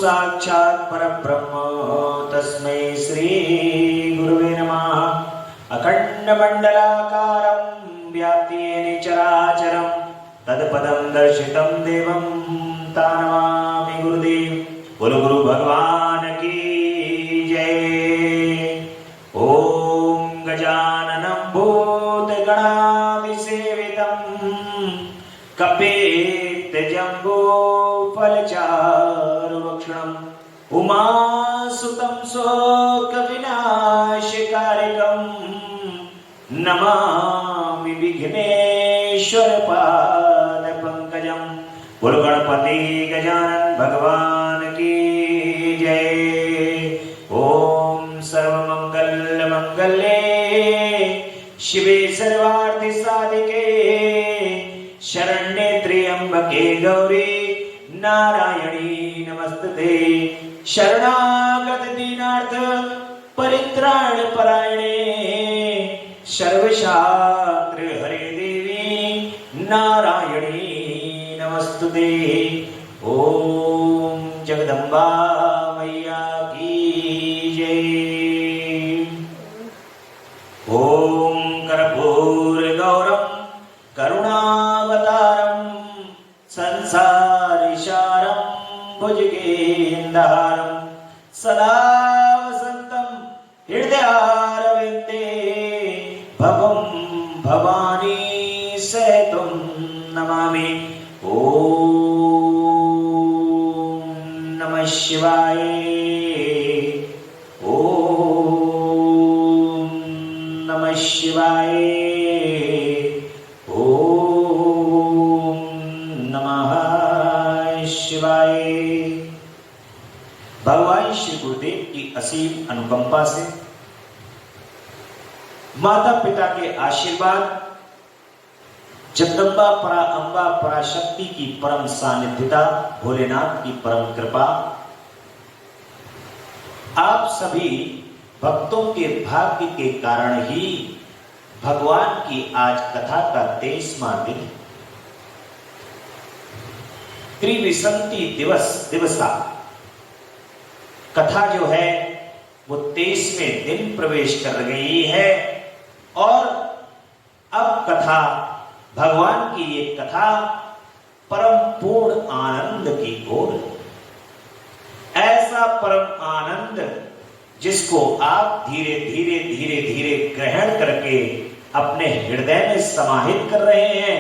साक्षात् परब्रह्म तस्मै श्री गुरुवे नमः। अखण्डमण्डलाकारं व्याप्तेन चराचरं तत्पदं दर्शितं देवं तानमामि गुरुदेव। बोलो गुरु भगवान की जय। ओम गजाननं भूतगणाधिसेवितं कपित्थजम्बूफलचारुभक्षणम् उमासुतं शोकविनाशकारिकं नमामि विघ्नेश्वरपादपङ्कजं। बोलो गणपति गजानन भगवान की जय। ओम सर्वमंगलमंगले शिवे सर्वार्थसाधिके शरण्ये त्र्यंबके गौरी नारायणी नमस्तुते। शरणागत दीनार्थ परित्राण परायणे सर्वशास्त्र हरे देवी नारायणी नमस्तुते। ओम जगदम्बा मैया की जय। ओम कर्पूर गौरम करुणावतारम संसारिसारं भुजगेन्द्रहारं सदा वसन्तं हृदयारविन्दे भवं भवानी सहितं नमामि। ओम नमः शिवाय। ओम नमः शिवाय। भगवान श्री गुरुदेव की असीम अनुकंपा से, माता पिता के आशीर्वाद, जगदम्बा परा अम्बा पराशक्ति की परम सानिध्यता, भोलेनाथ की परम कृपा, आप सभी भक्तों के भाग्य के कारण ही भगवान की आज कथा का 23वां दिन त्रिविंशति दिवसा कथा जो है वो 23वें दिन प्रवेश कर गई है। और अब कथा, भगवान की ये कथा परम पूर्ण आनंद की ओर, ऐसा परम आनंद जिसको आप धीरे धीरे धीरे धीरे ग्रहण करके अपने हृदय में समाहित कर रहे हैं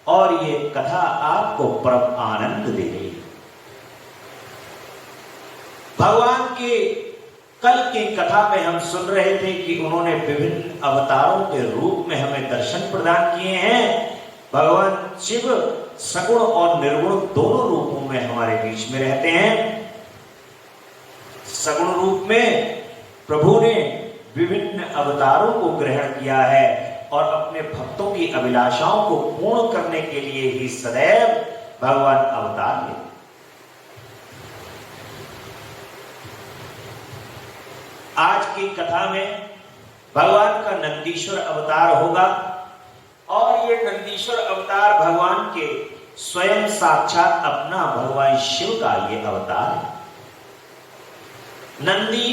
और ये कथा आपको परम आनंद दे रही है। भगवान के कल की कथा में हम सुन रहे थे कि उन्होंने विभिन्न अवतारों के रूप में हमें दर्शन प्रदान किए हैं। भगवान शिव सगुण और निर्गुण दोनों रूपों में हमारे बीच में रहते हैं। सगुण रूप में प्रभु ने विभिन्न अवतारों को ग्रहण किया है और अपने भक्तों की अभिलाषाओं को पूर्ण करने के लिए ही सदैव भगवान अवतार लेते। आज की कथा में भगवान का नंदीश्वर अवतार होगा और ये नंदीश्वर अवतार भगवान के स्वयं साक्षात अपना भगवान शिव का ये अवतार है। नंदी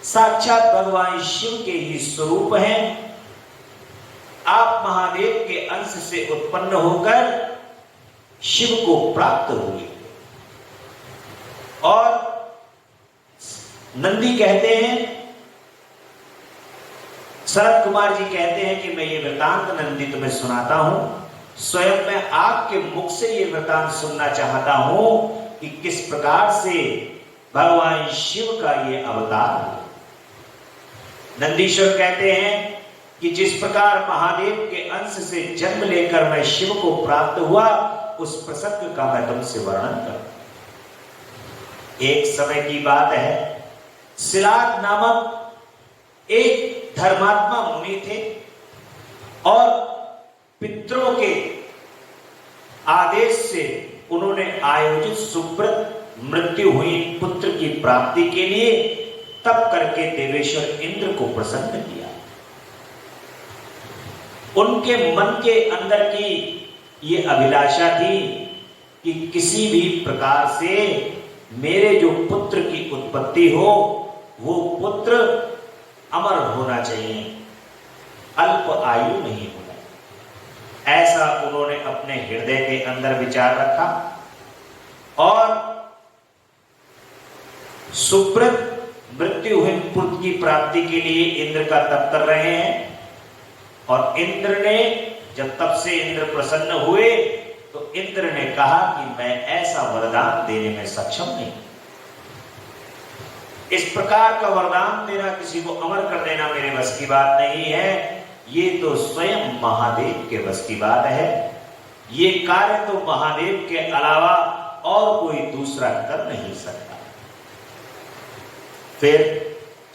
साक्षात भगवान शिव के ही स्वरूप हैं। आप महादेव के अंश से उत्पन्न होकर शिव को प्राप्त हुए और नंदी कहते हैं, शरद कुमार जी कहते हैं कि मैं ये वृतांत नंदी तुम्हें सुनाता हूं। स्वयं मैं आपके मुख से ये वृतांत सुनना चाहता हूं कि किस प्रकार से भगवान शिव का ये अवतार है। नंदीश्वर कहते हैं कि जिस प्रकार महादेव के अंश से जन्म लेकर मैं शिव को प्राप्त हुआ, उस प्रसंग का मैं तुमसे वर्णन करूं। एक समय की बात है, सिलाद नामक एक धर्मात्मा मुनि थे और पितरों के आदेश से उन्होंने आयोजित सुव्रत मृत्यु हुई पुत्र की प्राप्ति के लिए तप करके देवेश्वर इंद्र को प्रसन्न किया। उनके मन के अंदर की ये अभिलाषा थी कि किसी भी प्रकार से मेरे जो पुत्र की उत्पत्ति हो वो पुत्र अमर होना चाहिए, अल्प आयु नहीं होना। ऐसा उन्होंने अपने हृदय के अंदर विचार रखा और सुब्रत मृत्युहीन पुत्र की प्राप्ति के लिए इंद्र का तप कर रहे हैं। और इंद्र ने जब तब से इंद्र प्रसन्न हुए तो इंद्र ने कहा कि मैं ऐसा वरदान देने में सक्षम नहीं, इस प्रकार का वरदान देना, किसी को अमर कर देना मेरे बस की बात नहीं है। ये तो स्वयं महादेव के बस की बात है। ये कार्य तो महादेव के अलावा और कोई दूसरा कर नहीं सकता। फिर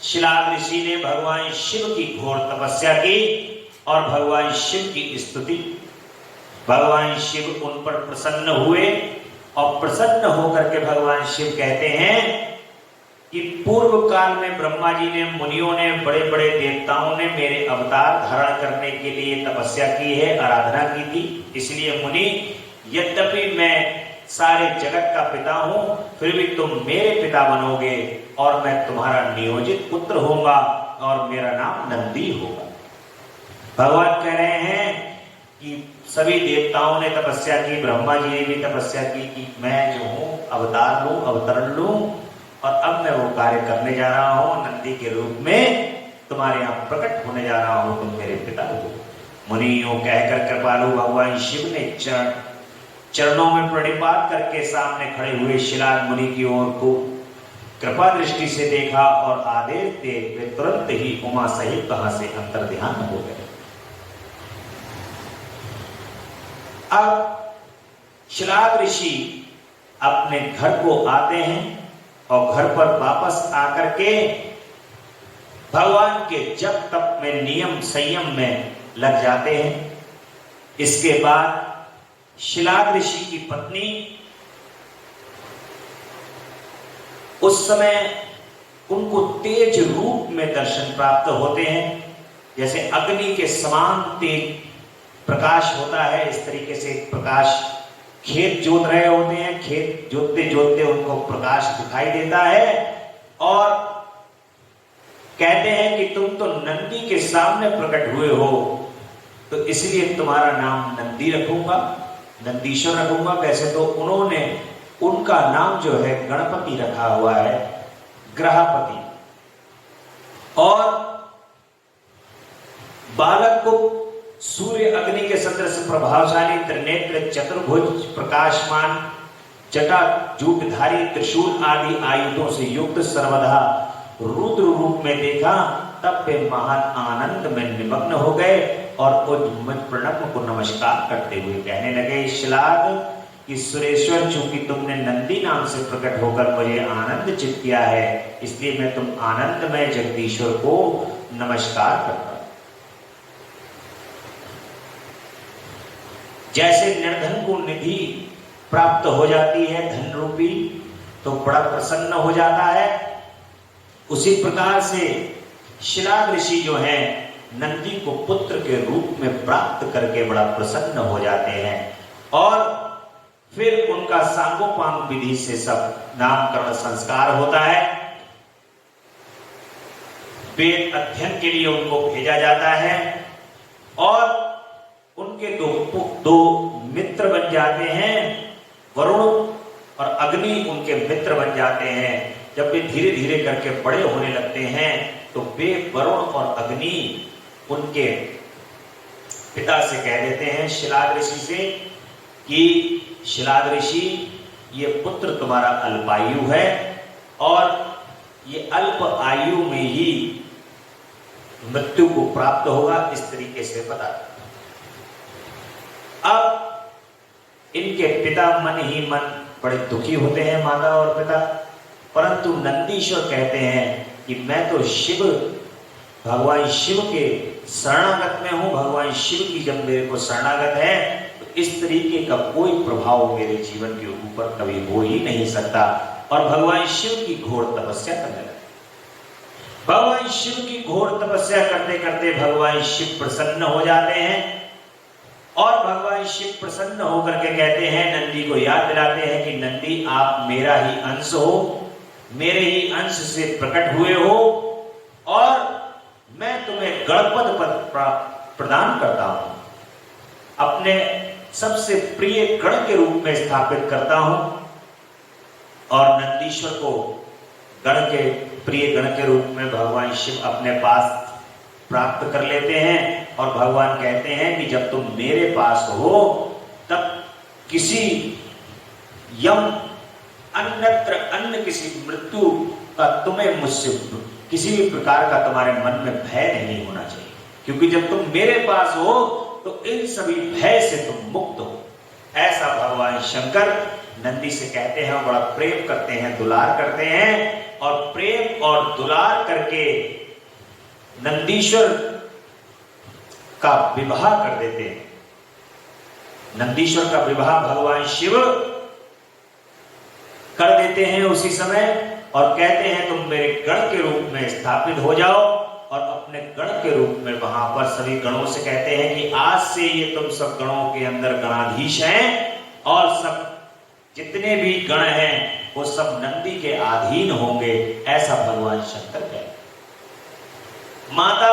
शिलाद ऋषि ने भगवान शिव की घोर तपस्या की और भगवान शिव की स्तुति। भगवान शिव उन पर प्रसन्न हुए और प्रसन्न होकर के भगवान शिव कहते हैं कि पूर्व काल में ब्रह्मा जी ने, मुनियों ने, बड़े बड़े देवताओं ने मेरे अवतार धारण करने के लिए तपस्या की है, आराधना की थी। इसलिए मुनि, यद्यपि मैं सारे जगत का पिता हूं, फिर भी तुम मेरे पिता बनोगे और मैं तुम्हारा नियोजित पुत्र होऊंगा और मेरा नाम नंदी होगा। भगवान कह रहे हैं कि सभी देवताओं ने तपस्या की, ब्रह्मा जी ने भी तपस्या की कि मैं जो हूं अवतार लूं, अवतरण लूं और अब मैं वो कार्य करने जा रहा हूं, नंदी के रूप में तुम्हारे यहां प्रकट होने जा रहा हूं, तुम मेरे पिता हो। मुनियों कहकर कृपालु भगवान शिव ने चरणों में प्रणिपात करके सामने खड़े हुए शिलाद मुनि की ओर को कृपा दृष्टि से देखा और आदेश दे वे तुरंत ही उमा सहित कहां से अंतर्ध्यान हो गए। अब शिलाद ऋषि अपने घर को आते हैं और घर पर वापस आकर के भगवान के जप तप में, नियम संयम में लग जाते हैं। इसके बाद शिलाद ऋषि की पत्नी उस समय उनको तेज रूप में दर्शन प्राप्त होते हैं, जैसे अग्नि के समान तेज प्रकाश होता है। इस तरीके से प्रकाश, खेत जोत रहे होते हैं, खेत जोतते जोतते उनको प्रकाश दिखाई देता है और कहते हैं कि तुम तो नंदी के सामने प्रकट हुए हो, तो इसलिए तुम्हारा नाम नंदी रखूंगा, नंदीश्वर रखूंगा। वैसे तो उन्होंने उनका नाम जो है गणपति रखा हुआ है, ग्रहपति। और बालक को सूर्य अग्नि के सदृश प्रभावशाली, त्रिनेत्र, चतुर्भुज, प्रकाशमान, जटा जूटधारी, त्रिशूल आदि आयुधों से युक्त सर्वदा रुद्र रूप में देखा। तब वे महान आनंद में निमग्न हो गए और उस प्रणव को नमस्कार करते हुए कहने लगे, शिलाद कि सुरेश्वर, चूंकि तुमने नंदी नाम से प्रकट होकर मुझे आनंद चित किया है, इसलिए मैं तुम आनंदमय जगदीश्वर को नमस्कार करता हूं। जैसे निर्धन को निधि प्राप्त हो जाती है, धन रूपी, तो बड़ा प्रसन्न हो जाता है, उसी प्रकार से शिलाद ऋषि जो है नंदी को पुत्र के रूप में प्राप्त करके बड़ा प्रसन्न हो जाते हैं। और फिर उनका सांगोपांग विधि से सब नामकरण संस्कार होता है। वेद अध्ययन के लिए उनको भेजा जाता है और उनके दो मित्र बन जाते हैं, वरुण और अग्नि उनके मित्र बन जाते हैं। जब वे धीरे धीरे करके बड़े होने लगते हैं तो वे वरुण और अग्नि उनके पिता से कह देते हैं, शिलाद ऋषि से, कि शिलाद ऋषि, ये पुत्र तुम्हारा अल्पायु है और ये अल्प आयु में ही मृत्यु को प्राप्त होगा, इस तरीके से बता। अब इनके पिता मन ही मन बड़े दुखी होते हैं, माता और पिता, परंतु नंदीश्वर कहते हैं कि मैं तो शिव, भगवान शिव के शरणागत में हूं। भगवान शिव की जब मेरे को शरणागत है तो इस तरीके का कोई प्रभाव मेरे जीवन के ऊपर कभी हो ही नहीं सकता। और भगवान शिव की घोर तपस्या करने लगे। भगवान शिव की घोर तपस्या करते करते भगवान शिव प्रसन्न हो जाते हैं और भगवान शिव प्रसन्न होकर के कहते हैं, नंदी को याद दिलाते हैं कि नंदी आप मेरा ही अंश हो, मेरे ही अंश से प्रकट हुए हो और मैं तुम्हें गणपत पद प्रदान करता हूं, अपने सबसे प्रिय गण के रूप में स्थापित करता हूं। और नंदीश्वर को गण के प्रिय गण के रूप में भगवान शिव अपने पास प्राप्त कर लेते हैं और भगवान कहते हैं कि जब तुम मेरे पास हो तब किसी यम अन्य किसी मृत्यु का तुम्हें मुझसे किसी भी प्रकार का तुम्हारे मन में भय नहीं होना चाहिए, क्योंकि जब तुम मेरे पास हो तो इन सभी भय से तुम मुक्त हो। ऐसा भगवान शंकर नंदी से कहते हैं, बड़ा प्रेम करते हैं, दुलार करते हैं और प्रेम और दुलार करके नंदीश्वर का विवाह कर देते हैं। नंदीश्वर का विवाह भगवान शिव कर देते हैं उसी समय और कहते हैं तुम मेरे गण के रूप में स्थापित हो जाओ। और अपने गण के रूप में वहां पर सभी गणों से कहते हैं कि आज से ये तुम सब गणों के अंदर गणाधीश हैं और सब जितने भी गण हैं वो सब नंदी के अधीन होंगे, ऐसा भगवान शंकर कहते। माता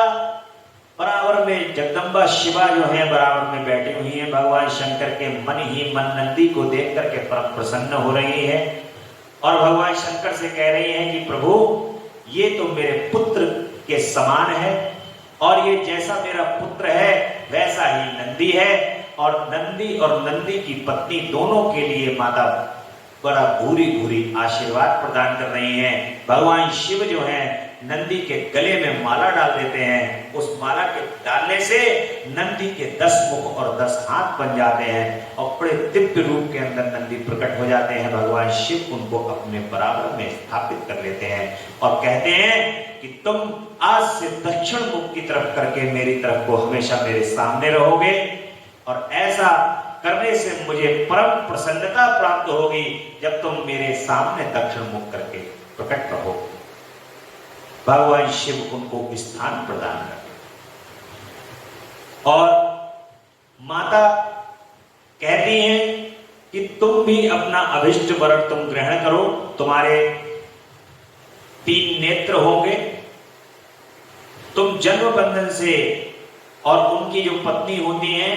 बराबर में जगदम्बा शिवा जो है बराबर में बैठी हुई है, भगवान शंकर के मन ही मन नंदी को देख करके परम प्रसन्न हो रही है और भगवान शंकर से कह रही है कि प्रभु ये तो मेरे पुत्र के समान है और ये जैसा मेरा पुत्र है वैसा ही नंदी है। और नंदी की पत्नी दोनों के लिए माता बड़ा भूरी भूरी आशीर्वाद प्रदान कर रही हैं। भगवान शिव जो है नंदी के गले में माला डाल देते हैं, उस माला के डालने से नंदी के 10 मुख और 10 हाथ बन जाते हैं और बड़े दिव्य रूप के अंदर नंदी प्रकट हो जाते हैं। भगवान शिव उनको अपने बराबर में स्थापित कर लेते हैं और कहते हैं कि तुम आज से दक्षिण मुख की तरफ करके मेरी तरफ को हमेशा मेरे सामने रहोगे और ऐसा करने से मुझे परम प्रसन्नता प्राप्त होगी जब तुम मेरे सामने दक्षिण मुख करके प्रकट रहो। भगवान शिव उनको स्थान प्रदान करते और माता कहती हैं कि तुम भी अपना अभिष्ट वर तुम ग्रहण करो, तुम्हारे 3 नेत्र होंगे, तुम जन्म बंधन से और उनकी जो पत्नी होती हैं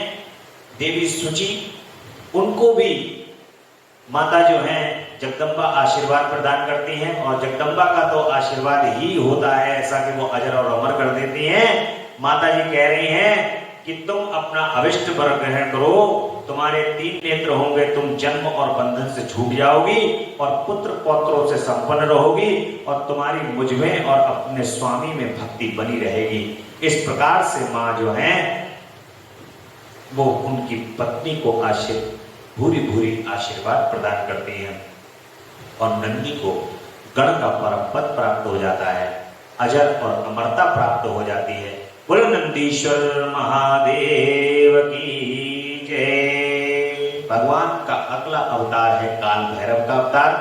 देवी सुचि, उनको भी माता जो है जगदम्बा आशीर्वाद प्रदान करती हैं और जगदम्बा का तो आशीर्वाद ही होता है ऐसा कि वो अजर और अमर कर देती हैं। माता जी कह रही हैं कि तुम अपना अभिष्ट वर ग्रहण करो, तुम्हारे 3 नेत्र होंगे, तुम जन्म और बंधन से छूट जाओगी और पुत्र पौत्रों से संपन्न रहोगी और तुम्हारी मुझ में और अपने स्वामी में भक्ति बनी रहेगी। इस प्रकार से माँ जो है वो उनकी पत्नी को भूरी भूरी आशीर्वाद प्रदान करती हैं और नंदी को गण का परम पद प्राप्त हो जाता है, अजर और अमरता प्राप्त हो जाती है। बोलो नंदीश्वर महादेव की जय। भगवान का अगला अवतार है काल भैरव का अवतार।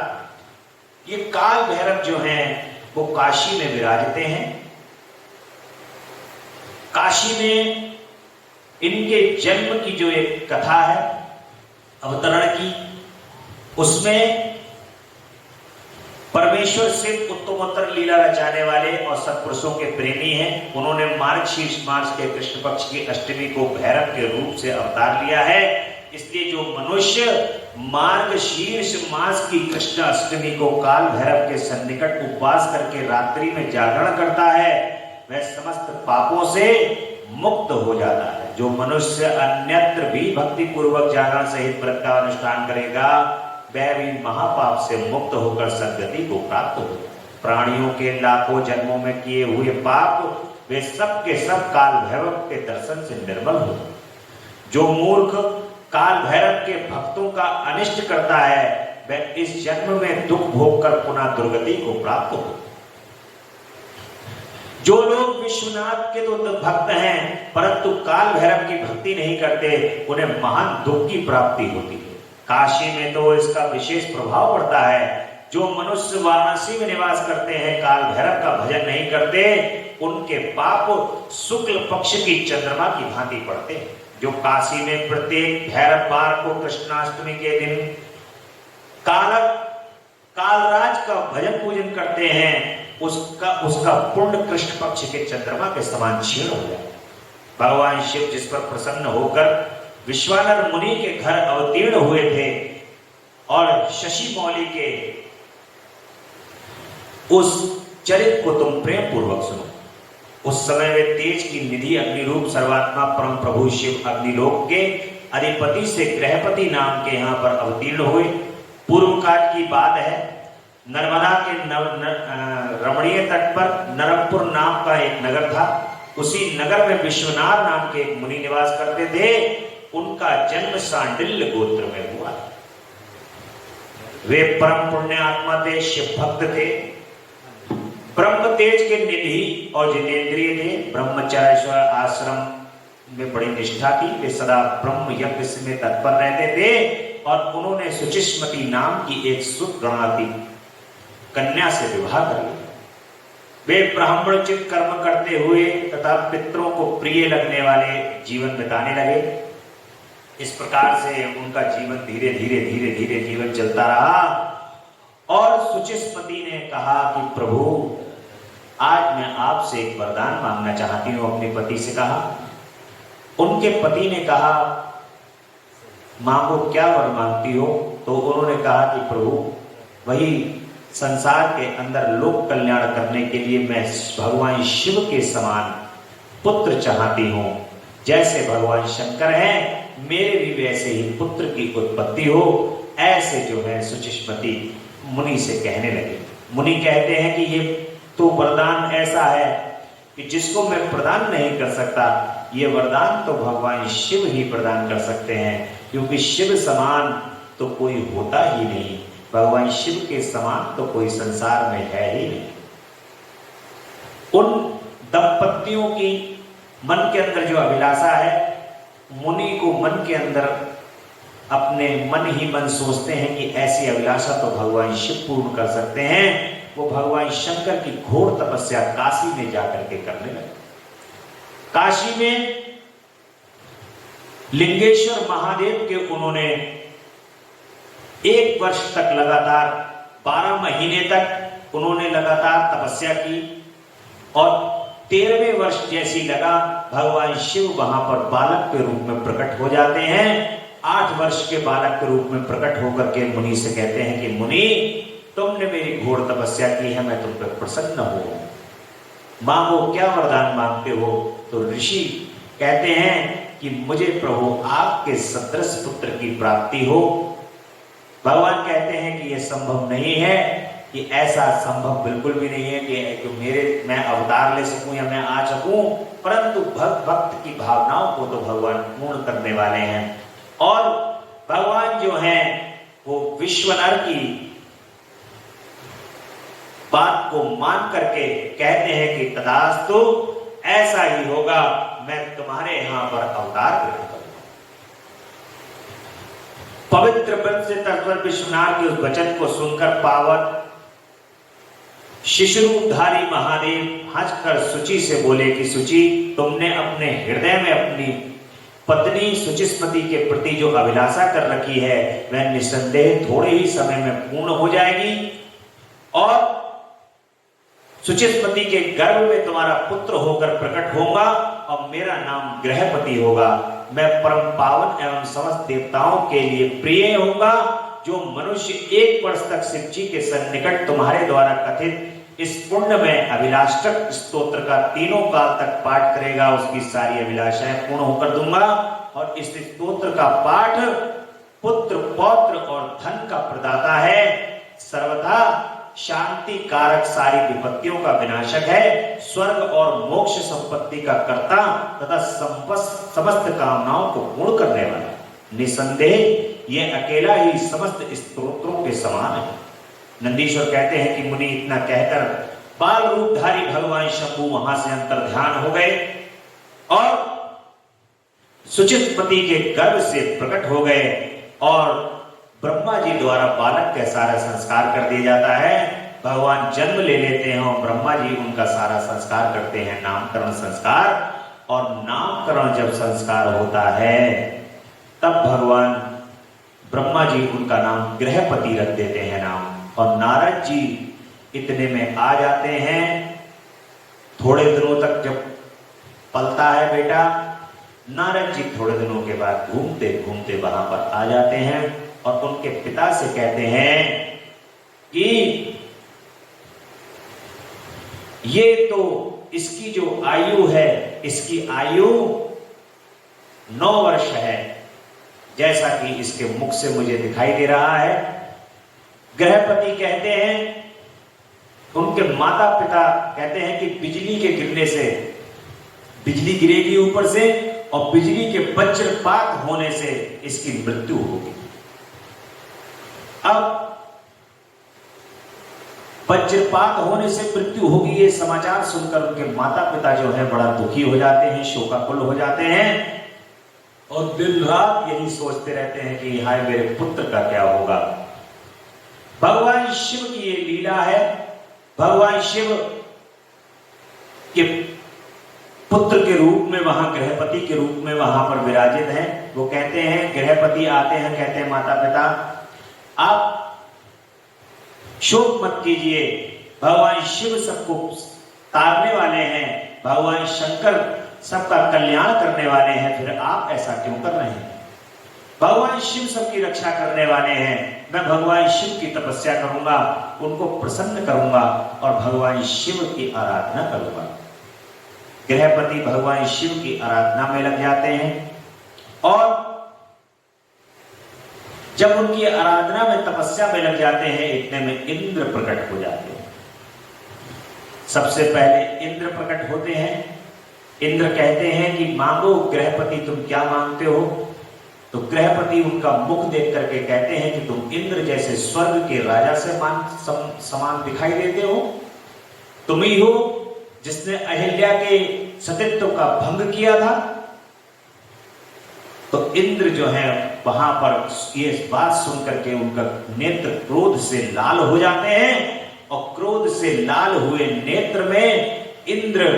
ये काल भैरव जो हैं वो काशी में विराजते हैं। काशी में इनके जन्म की जो एक कथा है अवतरण की, उसमें परमेश्वर से उत्तमोत्तर लीला रचाने वाले और सत्पुरुषों के प्रेमी हैं। उन्होंने मार्गशीर्ष मास के कृष्ण पक्ष की अष्टमी को भैरव के रूप से अवतार लिया है। इसलिए जो मनुष्य मार्गशीर्ष मास की कृष्ण अष्टमी को काल भैरव के सन्निकट उपवास करके रात्रि में जागरण करता है वह समस्त पापों से मुक्त हो जाता है। जो मनुष्य अन्यत्र भी भक्ति पूर्वक जागरण सहित व्रत का अनुष्ठान करेगा वह भी महापाप से मुक्त होकर सद्गति को प्राप्त हो। प्राणियों के लाखों जन्मों में किए हुए पाप वे सब के सब काल भैरव के दर्शन से निर्मल हो। जो मूर्ख काल भैरव के भक्तों का अनिष्ट करता है वह इस जन्म में दुख भोग कर पुनः दुर्गति को प्राप्त हो। जो लोग विश्वनाथ के तो भक्त हैं परंतु काल भैरव की भक्ति नहीं करते उन्हें महान दुख की प्राप्ति होती है। काशी में तो इसका विशेष प्रभाव पड़ता है। जो मनुष्य वाराणसी में निवास करते हैं काल भैरव का भजन नहीं करते उनके पाप शुक्ल पक्ष की चंद्रमा की भांति पड़ते हैं। जो काशी में प्रत्येक भैरव बार को कृष्णाष्टमी के दिन कालराज का भजन पूजन करते हैं, उसका पुण्य कृष्ण पक्ष के चंद्रमा के समान क्षीण हो जाए। भगवान शिव जिस पर प्रसन्न होकर विश्वानर मुनि के घर अवतीर्ण हुए थे और शशि मौली के उस चरित्र को तुम प्रेम पूर्वक सुनो। उस समय वे तेज की निधि अग्निरूप सर्वात्मा परम प्रभु शिव अग्निलोक के अधिपति से ग्रहपति नाम के यहाँ पर अवतीर्ण हुए। पूर्व काल की बात है, नर्मदा के रमणीय तट पर नरमपुर नाम का एक नगर था। उसी नगर में विश्वनाथ नाम के एक मुनि निवास करते थे। उनका जन्म सांडिल्य गोत्र में हुआ। वे परम पुण्य आत्मा थे, शिव भक्त थे, ब्रह्म तेज के निधि और जितेंद्रिय थे। ब्रह्मचर्य आश्रम में बड़ी निष्ठा थी। वे सदा ब्रह्म यज्ञ में तत्पर रहते थे और उन्होंने सुचिस्मती नाम की एक सुगणाती कन्या से विवाह कर लिया। वे ब्राह्मणोचित कर्म करते हुए तथा पितरों को प्रिय लगने वाले जीवन बिताने लगे। इस प्रकार से उनका जीवन धीरे धीरे धीरे धीरे जीवन चलता रहा और सुचिस्मती ने कहा कि प्रभु, आज मैं आपसे एक वरदान मांगना चाहती हूं। अपने पति से कहा। उनके पति ने कहा, मांगो, क्या वर मांगती हो? तो उन्होंने कहा कि प्रभु, वही संसार के अंदर लोक कल्याण करने के लिए मैं भगवान शिव के समान पुत्र चाहती हूं। जैसे भगवान शंकर हैं, मेरे भी वैसे ही पुत्र की उत्पत्ति हो। ऐसे जो है सुचिस्मती मुनि से कहने लगे। मुनि कहते हैं कि ये तो वरदान ऐसा है कि जिसको मैं प्रदान नहीं कर सकता। ये वरदान तो भगवान शिव ही प्रदान कर सकते हैं, क्योंकि शिव समान तो कोई होता ही नहीं। भगवान शिव के समान तो कोई संसार में है ही नहीं। उन दंपतियों की मन के अंदर जो अभिलाषा है, मुनि को मन के अंदर अपने मन ही मन सोचते हैं कि ऐसी अभिलाषा तो भगवान शिव पूर्ण कर सकते हैं। वो भगवान शंकर की घोर तपस्या काशी में जाकर के करने लगे। काशी में लिंगेश्वर महादेव के उन्होंने 1 वर्ष तक लगातार 12 महीने तक उन्होंने लगातार तपस्या की और 13वें वर्ष जैसी लगा भगवान शिव वहां पर बालक के रूप में प्रकट हो जाते हैं। 8 वर्ष के बालक के रूप में प्रकट होकर के मुनि से कहते हैं कि मुनि, तुमने मेरी घोर तपस्या की है, मैं तुम पर प्रसन्न हूं। मांगो, क्या वरदान मांगते हो? तो ऋषि कहते हैं कि मुझे प्रभु आपके सदृश पुत्र की प्राप्ति हो। भगवान कहते हैं कि यह संभव नहीं है, कि ऐसा संभव बिल्कुल भी नहीं है कि मैं अवतार ले सकूं या मैं आ सकूं, परंतु भक्त की भावनाओं को तो भगवान पूर्ण करने वाले हैं। और भगवान जो हैं वो विश्वनर की बात को मान करके कहते हैं कि तथास्तु, ऐसा ही होगा, मैं तुम्हारे यहां पर अवतार ग्रहण करूंगा। पवित्र व्रत से तत्पर विश्वनाथ के उस वचन को सुनकर पावन शिशुरूपधारी महादेव हंसकर सुचि से बोले कि सुचि, तुमने अपने हृदय में अपनी पत्नी सुचिस्मती के प्रति जो अभिलाषा कर रखी है, वह निसंदेह थोड़े ही समय में पूर्ण हो जाएगी और सुचिस्मती के गर्भ में तुम्हारा पुत्र होकर प्रकट होगा और मेरा नाम ग्रहपति होगा। मैं परम पावन एवं समस्त देवताओं के लिए प्रिय होगा। जो मनुष्य 1 वर्ष तक शिव जी के सन्निकट तुम्हारे द्वारा कथित इस पुण्य में अभिलाषक स्तोत्र का 3 काल तक पाठ करेगा, उसकी सारी अभिलाषाएं पूर्ण होकर दूंगा। और इस स्तोत्र का पाठ पुत्र, पौत्र और धन का प्रदाता है, सर्वथा शांति कारक, सारी विपत्तियों का विनाशक है, स्वर्ग और मोक्ष संपत्ति का कर्ता तथा समस्त कामनाओं को पूर्ण करने वाला। निसंदेह ये अकेला ही समस्त स्तोत्रों के समान है। नंदीश्वर कहते हैं कि मुनि इतना कहकर बाल रूपधारी भगवान शंभु वहां से अंतर ध्यान हो गए और सुचिस्मती के गर्भ से प्रकट हो गए और ब्रह्मा जी द्वारा बालक का सारा संस्कार कर दिया जाता है। भगवान जन्म ले लेते हैं और ब्रह्मा जी उनका सारा संस्कार करते हैं, नामकरण संस्कार। और नामकरण जब संस्कार होता है तब भगवान ब्रह्मा जी उनका नाम गृहपति रख देते हैं नाम, और नारद जी इतने में आ जाते हैं। थोड़े दिनों तक जब पलता है बेटा, नारद जी थोड़े दिनों के बाद घूमते घूमते वहां पर आ जाते हैं और उनके पिता से कहते हैं कि ये तो इसकी जो आयु है, इसकी आयु 9 वर्ष है, जैसा कि इसके मुख से मुझे दिखाई दे रहा है। गृहपति कहते हैं, उनके माता पिता कहते हैं कि बिजली के गिरने से, बिजली गिरेगी ऊपर से और बिजली के वज्रपात होने से इसकी मृत्यु होगी। अब वज्रपात होने से मृत्यु होगी, ये समाचार सुनकर उनके माता पिता जो है बड़ा दुखी हो जाते हैं, शोकाकुल हो जाते हैं और दिन रात यही सोचते रहते हैं कि हाय मेरे पुत्र का क्या होगा। भगवान शिव की ये लीला है। भगवान शिव के पुत्र के रूप में वहां गृहपति के रूप में वहां पर विराजित हैं। वो कहते हैं, गृहपति आते हैं, कहते हैं माता पिता आप शोक मत कीजिए, भगवान शिव सबको तारने वाले हैं, भगवान शंकर सबका कल्याण करने वाले हैं, फिर आप ऐसा क्यों कर रहे हैं? भगवान शिव सबकी रक्षा करने वाले हैं, मैं भगवान शिव की तपस्या करूंगा, उनको प्रसन्न करूंगा और भगवान शिव की आराधना करूंगा। गृहपति भगवान शिव की आराधना में लग जाते हैं और जब उनकी आराधना में तपस्या में लग जाते हैं, इतने में इंद्र प्रकट हो जाते हैं। सबसे पहले इंद्र प्रकट होते हैं। इंद्र कहते हैं कि मांगो गृहपति, तुम क्या मांगते हो? तो गृहपति उनका मुख देख करके कहते हैं कि तुम इंद्र जैसे स्वर्ग के राजा से समान दिखाई देते हो। तुम ही हो जिसने अहिल्या के सतीत्व का भंग किया था। तो इंद्र जो है वहां पर ये बात सुनकर के उनका नेत्र क्रोध से लाल हो जाते हैं और क्रोध से लाल हुए नेत्र में इंद्र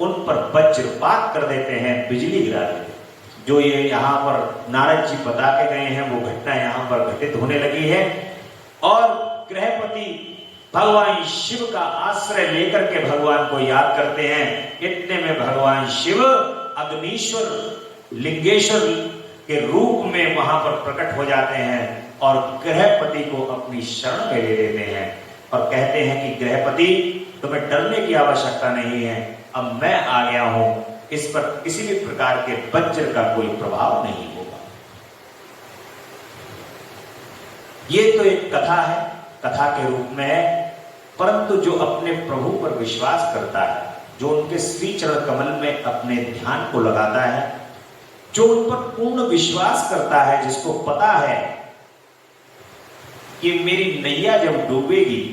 उन पर वज्रपात कर देते हैं, बिजली गिरा देते हैं। जो ये यहाँ पर नारद जी बता के गए हैं वो घटना यहाँ पर घटित होने लगी है और गृहपति भगवान शिव का आश्रय लेकर के भगवान को याद करते हैं। इतने में भगवान शिव अग्निश्वर लिंगेश्वर के रूप में वहां पर प्रकट हो जाते हैं और गृहपति को अपनी शरण में ले लेते हैं और कहते हैं कि गृहपति तुम्हें डरने की आवश्यकता नहीं है, अब मैं आ गया हूं, इस पर किसी भी प्रकार के वज्र का कोई प्रभाव नहीं होगा। ये तो एक कथा है, कथा के रूप में है, परंतु जो अपने प्रभु पर विश्वास करता है, जो उनके श्री चरण कमल में अपने ध्यान को लगाता है, जो उन पर पूर्ण विश्वास करता है, जिसको पता है कि मेरी नैया जब डूबेगी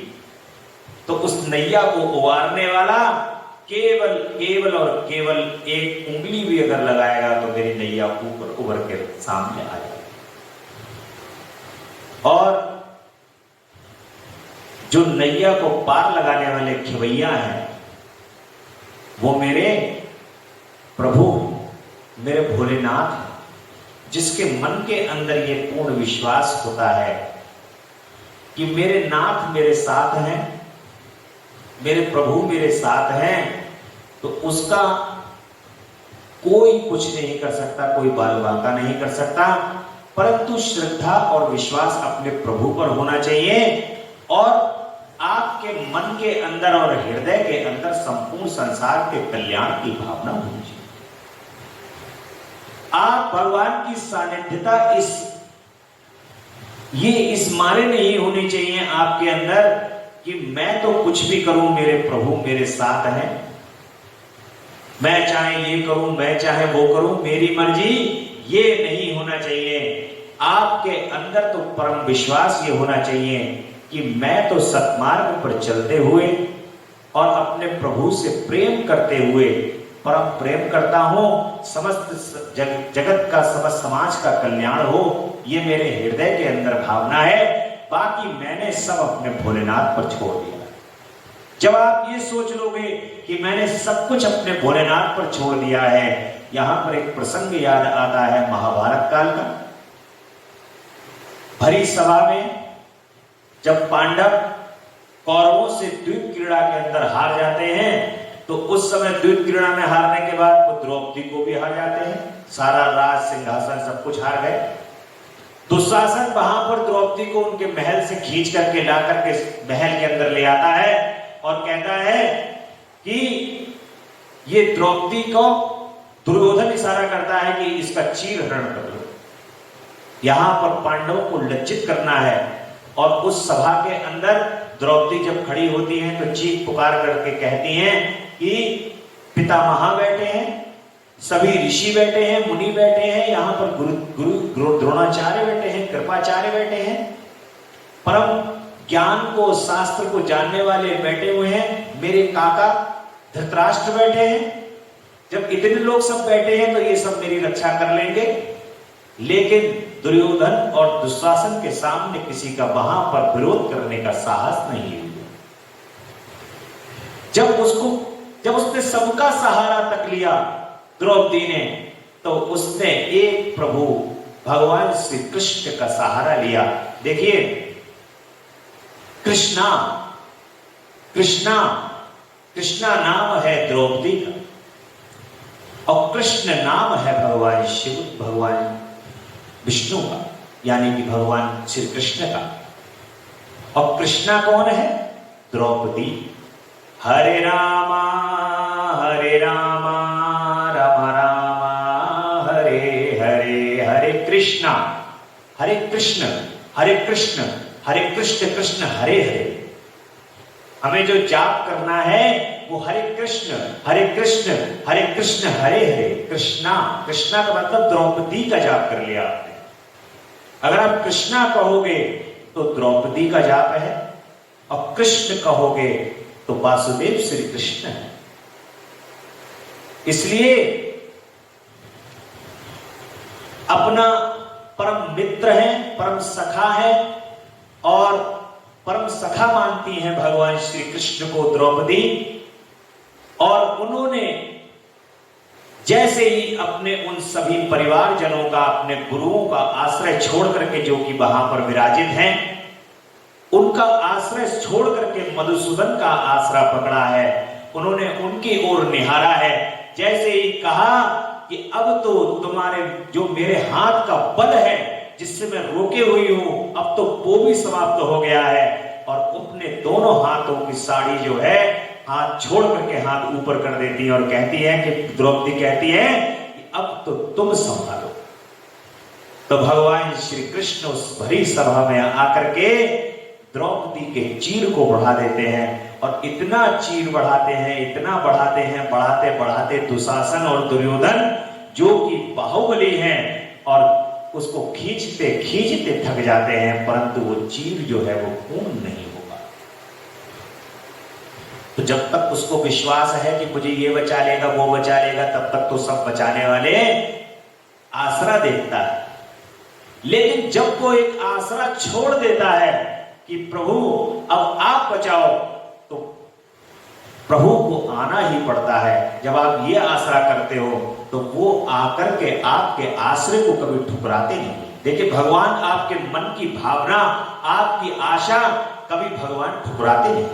तो उस नैया को उबारने वाला केवल और केवल एक उंगली भी अगर लगाएगा तो मेरी नैया ऊपर उभर के सामने आ जाएगी। और जो नैया को पार लगाने वाले खिवैया हैं वो मेरे प्रभु, मेरे भोलेनाथ, जिसके मन के अंदर ये पूर्ण विश्वास होता है कि मेरे नाथ मेरे साथ हैं, मेरे प्रभु मेरे साथ हैं, तो उसका कोई कुछ नहीं कर सकता, कोई बाल बांका नहीं कर सकता। परंतु श्रद्धा और विश्वास अपने प्रभु पर होना चाहिए और आपके मन के अंदर और हृदय के अंदर संपूर्ण संसार के कल्याण की भावना होनी चाहिए। आप भगवान की सानिध्यता इस माने नहीं होनी चाहिए आपके अंदर कि मैं तो कुछ भी करूं मेरे प्रभु मेरे साथ हैं, मैं चाहे ये करूं, मैं चाहे वो करूं, मेरी मर्जी, ये नहीं होना चाहिए। आपके अंदर तो परम विश्वास ये होना चाहिए कि मैं तो सत्मार्ग पर चलते हुए और अपने प्रभु से प्रेम करते हुए परम प्रेम करता हूं, समस्त जगत का समस्त समाज का कल्याण हो, ये मेरे हृदय के अंदर भावना है। बाकी मैंने सब अपने भोलेनाथ पर छोड़ दिया। जब आप ये सोच लोगे कि मैंने सब कुछ अपने भोलेनाथ पर छोड़ दिया है, यहां पर एक प्रसंग याद आता है महाभारत काल का। भरी सभा में जब पांडव कौरवों से द्वीप क्रीड़ा के अंदर हार जाते हैं, तो उस समय द्वीप क्रीड़ा में हारने के बाद वो द्रौपदी को भी हार जाते हैं, सारा राज सिंहासन सब कुछ हार गए। दुशासन वहां पर द्रौपदी को उनके महल से खींच करके ला करके महल के अंदर ले आता है और कहता है कि ये द्रौपदी को दुर्योधन इशारा करता है कि इसका चीर हरण कर लो। यहां पर पांडवों को लज्जित करना है। और उस सभा के अंदर द्रौपदी जब खड़ी होती हैं तो चीख पुकार करके कहती हैं कि पितामह बैठे हैं, सभी ऋषि बैठे हैं, मुनि बैठे हैं, यहाँ पर गुरु द्रोणाचार्य बैठे हैं, कृपाचार्य बैठे हैं, परम ज्ञान को शास्त्र को जानने वाले बैठे हुए हैं, मेरे काका धृतराष्ट्र बैठे हैं। जब इतने लोग सब बैठे हैं तो ये सब मेरी रक्षा कर लेंगे। लेकिन दुर्योधन और दुशासन के सामने किसी का वहां पर विरोध करने का साहस नहीं हुआ। जब उसने सबका सहारा तक लिया द्रौपदी ने, तो उसने एक प्रभु भगवान श्री कृष्ण का सहारा लिया। देखिए, कृष्णा कृष्णा कृष्णा नाम है द्रौपदी का, और कृष्ण नाम है भगवान शिव, भगवान विष्णु का, यानी कि भगवान श्री कृष्ण का। और कृष्णा कौन है? द्रौपदी। हरे रामा राम राम हरे हरे, हरे कृष्ण हरे कृष्ण हरे कृष्ण हरे कृष्ण कृष्ण हरे हरे। हमें जो जाप करना है वो हरे कृष्ण हरे कृष्ण हरे कृष्ण हरे हरे। कृष्णा, कृष्णा का मतलब द्रौपदी का जाप कर लिया आपने। अगर आप कृष्णा कहोगे तो द्रौपदी का जाप है, और कृष्ण कहोगे तो वासुदेव श्री कृष्ण है। इसलिए अपना परम मित्र है, परम सखा है, और परम सखा मानती हैं भगवान श्री कृष्ण को द्रौपदी। और उन्होंने जैसे ही अपने उन सभी परिवारजनों का, अपने गुरुओं का आश्रय छोड़ करके, जो कि वहां पर विराजित हैं, उनका आश्रय छोड़ करके मधुसूदन का आश्रय पकड़ा है। उन्होंने उनकी ओर निहारा है। जैसे ही कहा कि अब तो तुम्हारे जो मेरे हाथ का बल है, जिससे मैं रोके हुई हूं, अब तो वो भी समाप्त हो गया है। और अपने दोनों हाथों की साड़ी जो है, हाथ छोड़ करके हाथ ऊपर कर देती है और कहती है कि द्रौपदी कहती है कि अब तो तुम संभालो। तो भगवान श्री कृष्ण उस भरी सभा में आकर के द्रौपदी के चीर को बढ़ा देते हैं, और इतना चीर बढ़ाते हैं, इतना बढ़ाते हैं, बढ़ाते बढ़ाते दुशासन और दुर्योधन, जो कि बाहुबली हैं, और उसको खींचते खींचते थक जाते हैं, परंतु वो चीर जो है वो पूर्ण नहीं होगा। तो जब तक उसको विश्वास है कि मुझे ये बचा लेगा, वो बचा लेगा, तब तक तो सब बचाने वाले आसरा देखता है। लेकिन जब वो एक आसरा छोड़ देता है कि प्रभु अब आप बचाओ, तो प्रभु को आना ही पड़ता है। जब आप ये आसरा करते हो तो वो आकर के आपके आश्रय को कभी ठुकराते नहीं। देखिए, भगवान आपके मन की भावना, आपकी आशा कभी भगवान ठुकराते नहीं।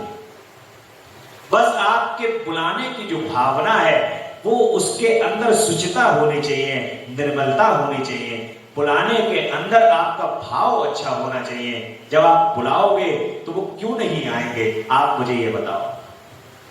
बस आपके बुलाने की जो भावना है, वो उसके अंदर शुचिता होनी चाहिए, निर्मलता होनी चाहिए। बुलाने के अंदर आपका भाव अच्छा होना चाहिए। जब आप बुलाओगे तो वो क्यों नहीं आएंगे? आप मुझे ये बताओ।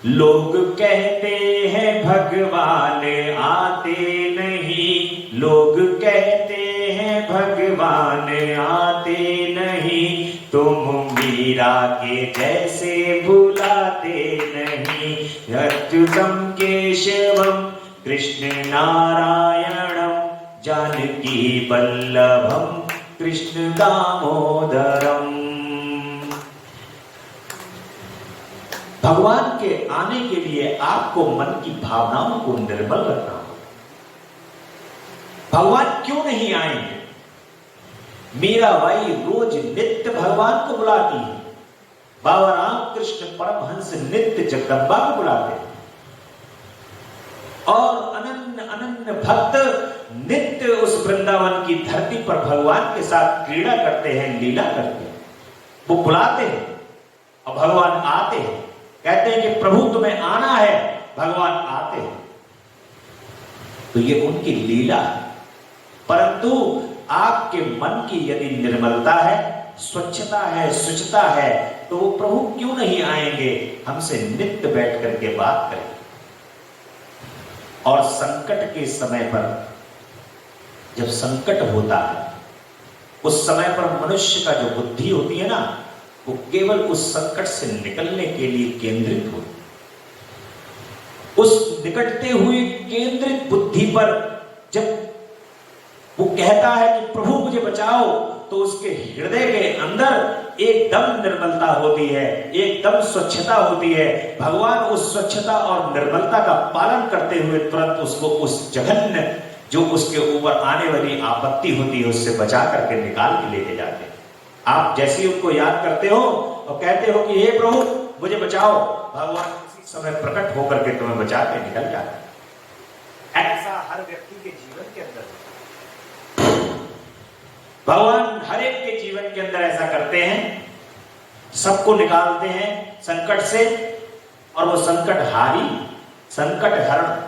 लोग कहते हैं भगवान आते नहीं, लोग कहते हैं भगवान आते नहीं, तुम मीरा के जैसे बुलाते नहीं। अच्युतम केशवम कृष्ण नारायणम जानकी वल्लभम कृष्ण दामोदरम। भगवान के आने के लिए आपको मन की भावनाओं को निर्मल रखना होगा। भगवान क्यों नहीं आएंगे? मीराबाई रोज नित्य भगवान को बुलाती है, बाबा रामकृष्ण परमहंस नित्य जगदम्बा को बुलाते हैं और अनन्य अनन्य भक्त नित्य उस वृंदावन की धरती पर भगवान के साथ क्रीड़ा करते हैं, लीला करते हैं। वो बुलाते हैं और भगवान आते हैं, कहते हैं कि प्रभु तुम्हें आना है, भगवान आते हैं। तो ये उनकी लीला है। परंतु आपके मन की यदि निर्मलता है, स्वच्छता है, शुचिता है, तो वो प्रभु क्यों नहीं आएंगे, हमसे नित्य बैठ करके बात करें। और संकट के समय पर, जब संकट होता है, उस समय पर मनुष्य का जो बुद्धि होती है ना, वो केवल उस संकट से निकलने के लिए केंद्रित होती है। उस निकटते हुए केंद्रित बुद्धि पर जब वो कहता है कि प्रभु मुझे बचाओ, तो उसके हृदय के अंदर एकदम निर्मलता होती है, एकदम स्वच्छता होती है। भगवान उस स्वच्छता और निर्मलता का पालन करते हुए तुरंत उसको उस जघन्य जो उसके ऊपर आने वाली आपत्ति होती है उससे बचा करके निकाल के लेके जाते हैं। आप जैसे ही उनको याद करते हो और कहते हो कि हे प्रभु मुझे बचाओ, भगवान उसी समय प्रकट होकर के तुम्हें बचा के निकल जाते हैं। ऐसा हर व्यक्ति के जीवन के अंदर भगवान हर एक के जीवन के अंदर ऐसा करते हैं, सबको निकालते हैं संकट से, और वो संकट हारी, संकट हरण,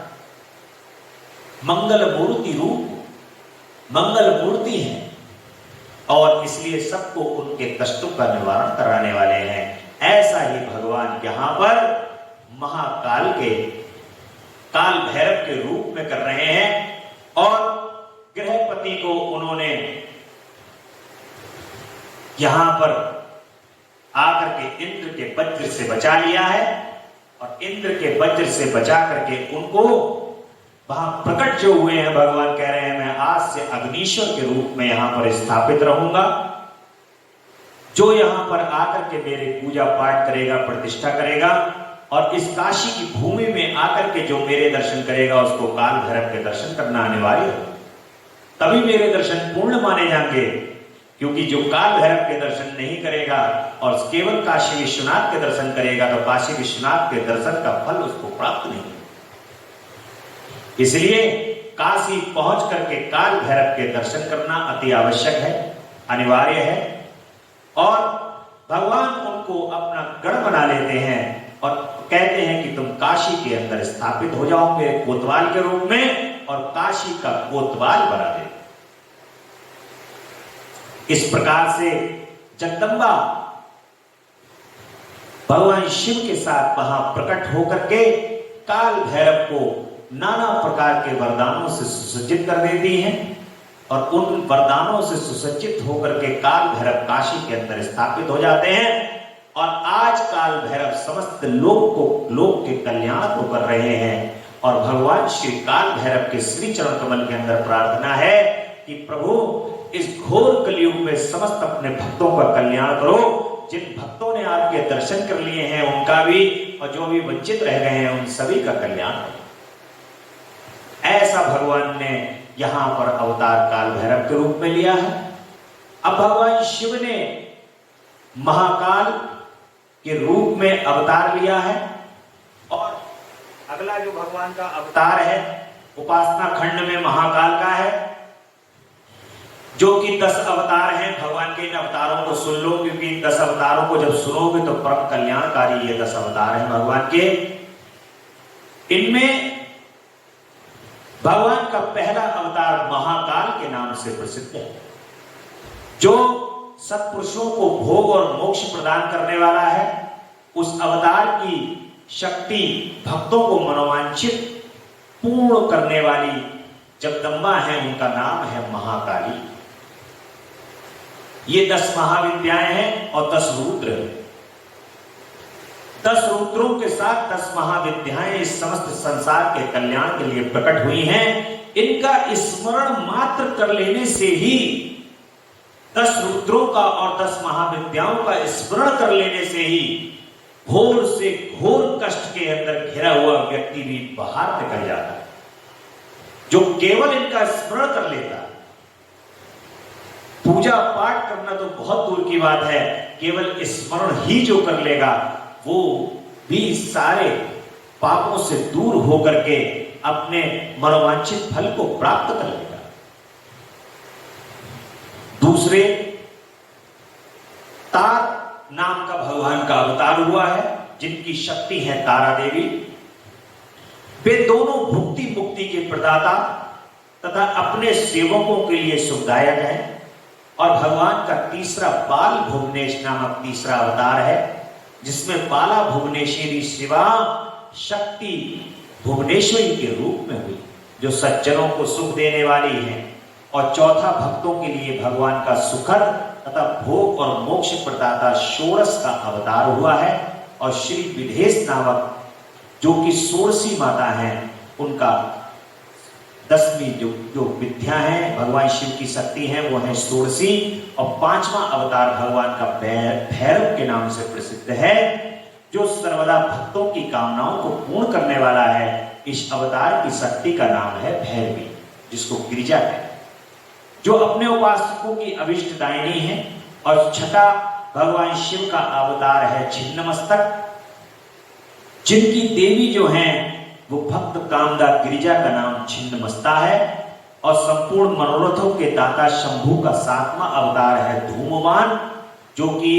मंगल मूर्ति रूप, मंगल मूर्ति है, और इसलिए सबको उनके कष्टों का निवारण कराने वाले हैं। ऐसा ही भगवान यहां पर महाकाल के काल भैरव के रूप में कर रहे हैं। और गृहपति को उन्होंने यहां पर आकर के इंद्र के वज्र से बचा लिया है, और इंद्र के वज्र से बचा करके उनको वहां प्रकट जो हुए हैं, भगवान कह रहे हैं मैं आज से अग्निश्वर के रूप में यहां पर स्थापित रहूंगा। जो यहां पर आकर के मेरे पूजा पाठ करेगा, प्रतिष्ठा करेगा, और इस काशी की भूमि में आकर के जो मेरे दर्शन करेगा उसको काल भैरव के दर्शन करना अनिवार्य है, तभी मेरे दर्शन पूर्ण माने जाएंगे। क्योंकि जो काल भैरव के दर्शन नहीं करेगा और केवल काशी विश्वनाथ के दर्शन करेगा, तो काशी विश्वनाथ के दर्शन का फल उसको प्राप्त नहीं है। इसलिए काशी पहुंच करके काल भैरव के दर्शन करना अति आवश्यक है, अनिवार्य है। और भगवान उनको अपना गढ़ बना लेते हैं और कहते हैं कि तुम काशी के अंदर स्थापित हो जाओ मेरे कोतवाल के रूप में, और काशी का कोतवाल बना दे। इस प्रकार से जगदम्बा भगवान शिव के साथ वहां प्रकट होकर के काल भैरव को नाना प्रकार के वरदानों से सुसज्जित कर देती हैं, और उन वरदानों से सुसज्जित होकर के काल भैरव काशी के अंदर स्थापित हो जाते हैं। और आज काल भैरव समस्त लोक के कल्याण को कर रहे हैं। और भगवान श्री काल भैरव के श्री चरण कमल के अंदर प्रार्थना है कि प्रभु इस घोर कलयुग में समस्त अपने भक्तों का कल्याण करो। जिन भक्तों ने आपके दर्शन कर लिए हैं उनका भी, और जो भी वंचित रह गए हैं उन सभी का कल्याण करो। ऐसा भगवान ने यहां पर अवतार काल भैरव के रूप में लिया है। अब भगवान शिव ने महाकाल के रूप में अवतार लिया है, और अगला जो भगवान का अवतार है उपासना खंड में महाकाल का है, जो कि 10 अवतार हैं। भगवान के इन अवतारों को सुन लो, क्योंकि इन 10 अवतारों को जब सुनोगे तो परम कल्याणकारी ये 10 अवतार हैं भगवान के। इनमें भगवान का पहला अवतार महाकाल के नाम से प्रसिद्ध है, जो सत्पुरुषों को भोग और मोक्ष प्रदान करने वाला है। उस अवतार की शक्ति भक्तों को मनोवांछित पूर्ण करने वाली जगदम्बा है, उनका नाम है महाकाली। ये 10 महाविद्याएं हैं और 10 रुद्र हैं। 10 रुद्रों के साथ 10 महाविद्याएं इस समस्त संसार के कल्याण के लिए प्रकट हुई हैं। इनका स्मरण मात्र कर लेने से ही, 10 रुद्रों का और 10 महाविद्याओं का स्मरण कर लेने से ही घोर से घोर कष्ट के अंदर घिरा हुआ व्यक्ति भी बाहर निकल जाता है। जो केवल इनका स्मरण कर लेता, पूजा पाठ करना तो बहुत दूर की बात है, केवल स्मरण ही जो कर लेगा वो भी सारे पापों से दूर होकर के अपने मनोवांछित फल को प्राप्त कर लेगा। दूसरे, तार नाम का भगवान का अवतार हुआ है, जिनकी शक्ति है तारा देवी। वे दोनों भुक्ति मुक्ति के प्रदाता तथा अपने सेवकों के लिए सुखदायक हैं। और भगवान का तीसरा बाल भुवनेश नामक तीसरा अवतार है, जिसमें बाला भुवनेश्वरी शिवा शक्ति भुवनेश्वरी के रूप में हुई, जो सज्जनों को सुख देने वाली है। और चौथा, भक्तों के लिए भगवान का सुखद तथा भोग और मोक्ष प्रदाता षोडश का अवतार हुआ है। और श्री विदेश नामक जो कि षोडशी माता है, उनका 10वीं जो विद्या है भगवान शिव की शक्ति है, वो है षोडशी। और 5वां अवतार भगवान का भैरव के नाम से प्रसिद्ध है, जो सर्वदा भक्तों की कामनाओं को पूर्ण करने वाला है। इस अवतार की शक्ति का नाम है भैरवी, जिसको गिरिजा कहते हैं, जो अपने उपासकों की अभिष्टदायिनी है। और छठा भगवान शिव का अवतार है छिन्नमस्तक, जिनकी देवी जो है वो भक्त कामदा गिरिजा का नाम छिन्नमस्ता है। और संपूर्ण मनोरथों के दाता शंभू का 7वां अवतार है धूमवान, जो कि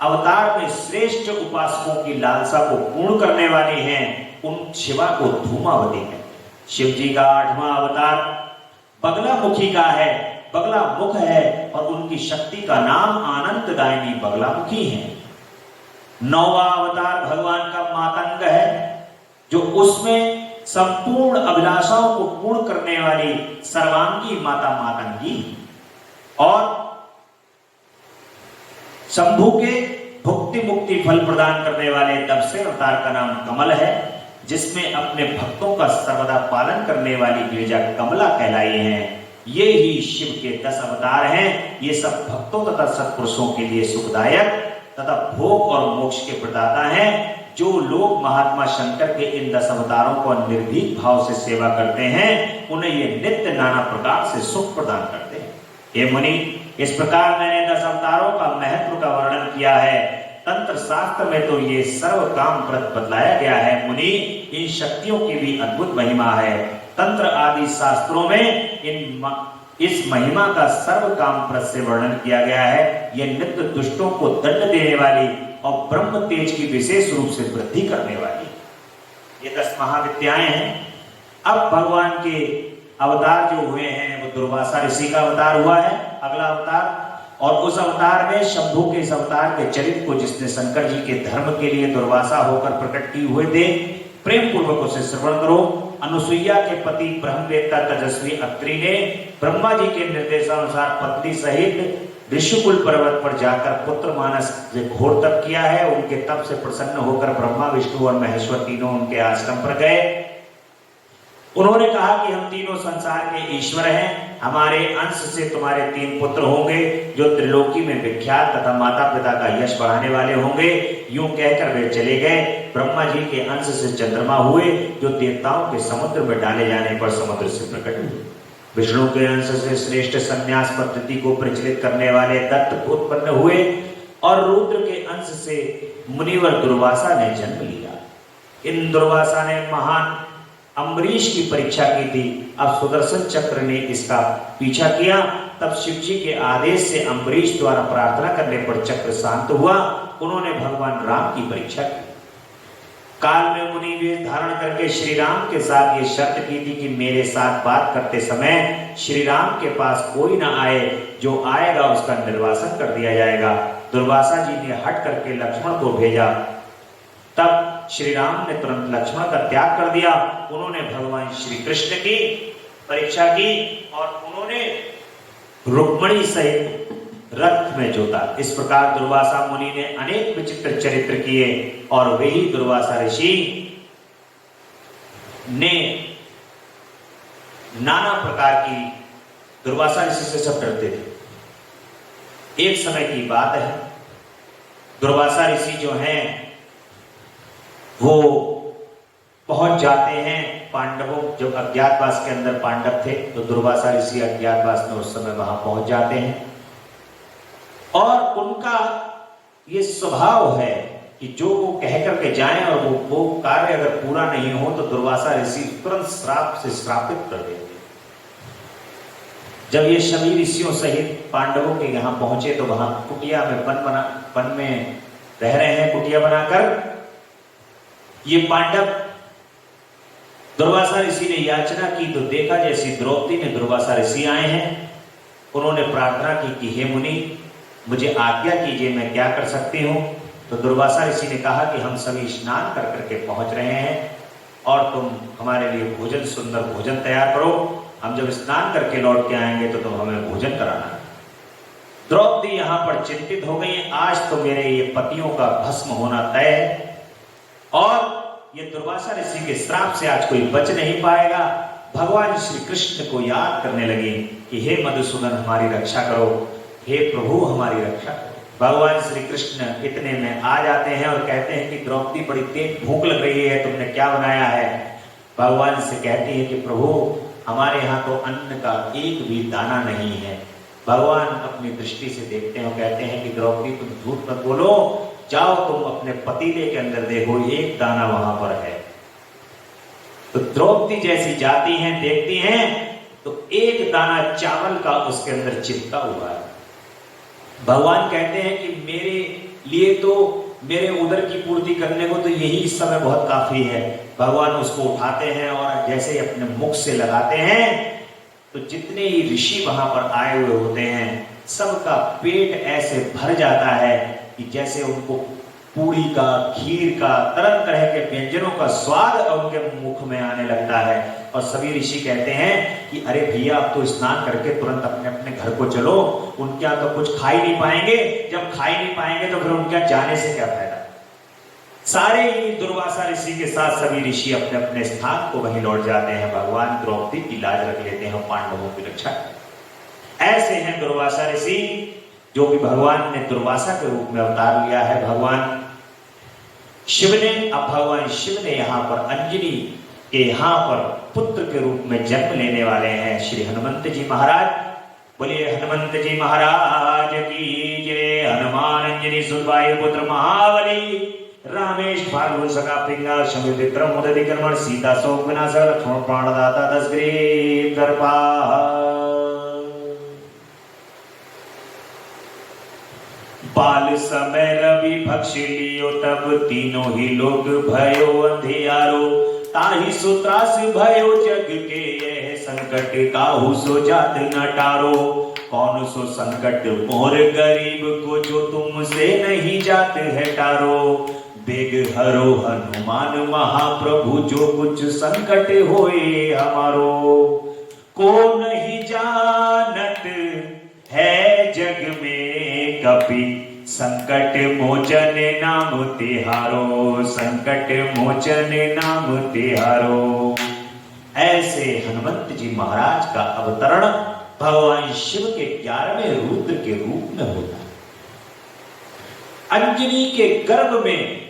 अवतार में श्रेष्ठ उपासकों की लालसा को पूर्ण करने वाले हैं। उन शिवा को धूमावती है। शिव जी का 8वां अवतार बगला मुखी का है, बगला मुख है, और उनकी शक्ति का नाम आनंददायिनी बगला मुखी है। 9वां अवतार भगवान का मातंग है, जो उसमें संपूर्ण अभिलाषाओं को पूर्ण करने वाली सर्वांगी माता मातंगी। और शंभू के भुक्ति मुक्ति फल प्रदान करने वाले 10वें अवतार का नाम कमल है, जिसमें अपने भक्तों का सर्वदा पालन करने वाली गिरिजा कमला कहलाई है। ये ही शिव के 10 अवतार हैं। ये सब भक्तों तथा सत्पुरुषों के लिए सुखदायक तथा भोग और मोक्ष के प्रदाता हैं। जो लोग महात्मा शंकर के इन 10 अवतारों को निर्भीक भाव से सेवा करते हैं, उन्हें ये नित्य नाना प्रकार से सुख प्रदान करते हैं। हे मुनि, इस प्रकार मैंने 10 अवतारों का महत्व का वर्णन किया है। तंत्र शास्त्र में तो ये सर्व काम प्रद बतलाया गया है। मुनि, इन शक्तियों की भी अद्भुत महिमा है। तंत्र आदि शास्त्रों में इस महिमा का सर्व काम प्रद से वर्णन किया गया है। ये नित्य दुष्टों को दंड देने वाली और ब्रह्म तेज की विशेष रूप से वृद्धि करने वाली ये 10 महाविद्याएं हैं। अब भगवान के अवतार जो हुए हैं, वो दुर्वासा ऋषि का अवतार हुआ है, अगला अवतार। और उस अवतार में शंभू के इस अवतार के चरित्र को, जिसने शंकर जी के धर्म के लिए दुर्वासा होकर प्रकट किए हुए थे, प्रेम पूर्वक उसे श्रवण करो। अनुसुईया के पति ब्रह्मवेत्ता तेजस्वी अत्रि ने ब्रह्मा जी के निर्देशानुसार पत्नी सहित ऋषिकुल पर्वत पर जाकर पुत्र मानस से घोर तप किया है। उनके तप से प्रसन्न होकर ब्रह्मा, विष्णु और महेश्वर तीनों उनके आश्रम पर गए। उन्होंने कहा कि हम तीनों संसार के ईश्वर हैं, हमारे अंश से तुम्हारे 3 पुत्र होंगे, जो त्रिलोकी में विख्यात तथा माता पिता का यश बढ़ाने वाले होंगे। यूं कहकर वे चले गए। ब्रह्मा जी के अंश से चंद्रमा हुए, जो देवताओं के समुद्र में डाले जाने पर समुद्र से प्रकट हुए। विष्णु के अंश से श्रेष्ठ संन्यास पद्धति को प्रचलित करने वाले दत्त उत्पन्न हुए। और रुद्र के अंश से मुनिवर दुर्वासा ने जन्म लिया। इन दुर्वासा ने महान अम्बरीश की परीक्षा की थी। अब सुदर्शन चक्र ने इसका पीछा किया। तब शिव जी के आदेश से अम्बरीश द्वारा प्रार्थना करने पर चक्र शांत हुआ। उन्होंने भगवान राम की परीक्षा की। काल में मुनि वेश धारण करके श्री राम के साथ ये शर्त की थी कि मेरे साथ बात करते समय श्री राम के पास कोई ना आए, जो आएगा उसका निर्वासन कर दिया जाएगा। दुर्वासा जी ने हट करके लक्ष्मण को भेजा। तब श्री राम ने तुरंत लक्ष्मण का त्याग कर दिया। उन्होंने भगवान श्री कृष्ण की परीक्षा की और उन्होंने रुक्मणी सहित रथ में जोता। इस प्रकार दुर्वासा मुनि ने अनेक विचित्र चरित्र किए और वे ही दुर्वासा ऋषि ने नाना प्रकार की, दुर्वासा ऋषि से सब डरते थे। एक समय की बात है, दुर्वासा ऋषि जो हैं वो पहुंच जाते हैं पांडवों, जब अज्ञातवास के अंदर पांडव थे तो दुर्वासा ऋषि अज्ञातवास में उस समय वहां पहुंच जाते हैं। और उनका ये स्वभाव है कि जो वो कह करके जाएं और वो कार्य अगर पूरा नहीं हो तो दुर्वासा ऋषि तुरंत श्राप से श्रापित कर देते। जब ये सभी ऋषियों सहित पांडवों के यहाँ पहुंचे तो वहां कुटिया में वन में रह रहे हैं, कुटिया बनाकर। ये पांडव दुर्वासा ऋषि ने याचना की तो देखा जैसी द्रौपदी ने दुर्वासा ऋषि आए हैं। उन्होंने प्रार्थना की कि हे मुनि, मुझे आज्ञा कीजिए, मैं क्या कर सकती हूँ। तो दुर्वासा ऋषि ने कहा कि हम सभी स्नान कर करके पहुंच रहे हैं और तुम हमारे लिए भोजन, सुंदर भोजन तैयार करो। हम जब स्नान करके लौट के आएंगे तो तुम हमें भोजन कराना। द्रौपदी यहां पर चिंतित हो गई, आज तो मेरे ये पतियों का भस्म होना तय है और ये दुर्वासा ऋषि के श्राप से आज कोई बच नहीं पाएगा। भगवान श्री कृष्ण को याद करने लगी कि हे मधुसूदन हमारी रक्षा करो, हे प्रभु हमारी रक्षा करो। भगवान श्री कृष्ण इतने में आ जाते हैं और कहते हैं कि द्रौपदी बड़ी तेज भूख लग रही है, तुमने क्या बनाया है। भगवान से कहती है कि प्रभु हमारे यहाँ तो अन्न का एक भी दाना नहीं है। भगवान अपनी दृष्टि से देखते हैं और कहते हैं कि द्रौपदी तुम झूठ मत बोलो, जाओ तुम अपने पतीले के अंदर देखो, एक दाना वहां पर है। तो द्रौपदी जैसी जाती हैं, देखती हैं तो एक दाना चावल का उसके अंदर चिपका हुआ है। भगवान कहते हैं कि मेरे लिए तो मेरे उदर की पूर्ति करने को तो यही इस समय बहुत काफी है। भगवान उसको उठाते हैं और जैसे अपने मुख से लगाते हैं तो जितने ही ऋषि वहां पर आए हुए होते हैं सबका पेट ऐसे भर जाता है कि जैसे उनको पूरी का, खीर का, तरह तरह के व्यंजनों का स्वाद उनके मुख में आने लगता है। और सभी ऋषि कहते हैं कि अरे भैया अब तो स्नान करके तुरंत अपने अपने घर को चलो, उनके यहाँ तो कुछ खा ही नहीं पाएंगे। जब खा ही नहीं पाएंगे तो फिर उनके यहाँ जाने से क्या फायदा। सारे ही दुर्वासा ऋषि के साथ सभी ऋषि अपने अपने स्थान को वहीं लौट जाते हैं। भगवान द्रौपदी की लाज रख लेते हैं और पांडवों की रक्षा। ऐसे हैं दुर्वासा ऋषि जो कि भगवान ने दुर्वासा के रूप में अवतार लिया है। भगवान शिव ने, अब भगवान शिव ने यहाँ पर अंजनी के यहाँ पर पुत्र के रूप में जन्म लेने वाले हैं श्री हनुमंत जी महाराज। बोलिए हनुमंत जी महाराज की जय। हनुमान अंजनी सुतवायु पुत्र महाबली, रामेश फाल्गुन सखा पिंगा शमी विक्रम उदधि कर्मण सीता शोक विनाश लक्ष्मण प्राणदाता दशग्रीव दर्पा। बाल समय रवि भक्ष लियो तब तीनों ही लोग भयो अंधियारो। ताहि सो त्रास भयो जग के यह संकट काहू सो जात न टारो। कौन सो संकट मोर गरीब को जो तुमसे नहीं जात है टारो। बेग हरो हनुमान महाप्रभु जो कुछ संकट होए हमारो। को नहीं जानत है जग में कपि संकट मोचन नाम तिहारो। संकट मोचन नाम तिहारो। ऐसे हनुमंत जी महाराज का अवतरण भगवान शिव के 11वें रुद्र के रूप में होता है। अंजनी के गर्भ में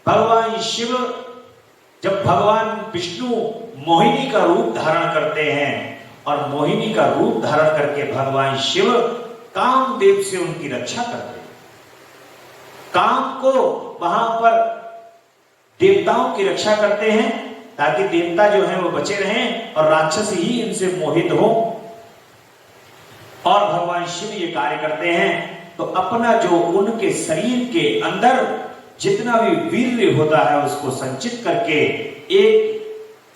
भगवान शिव, जब भगवान विष्णु मोहिनी का रूप धारण करते हैं और मोहिनी का रूप धारण करके भगवान शिव कामदेव से उनकी रक्षा करते हैं। काम को वहां पर देवताओं की रक्षा करते हैं ताकि देवता जो हैं वो बचे रहें और राक्षस ही इनसे मोहित हो। और भगवान शिव ये कार्य करते हैं तो अपना जो उनके शरीर के अंदर जितना भी वीर्य होता है उसको संचित करके एक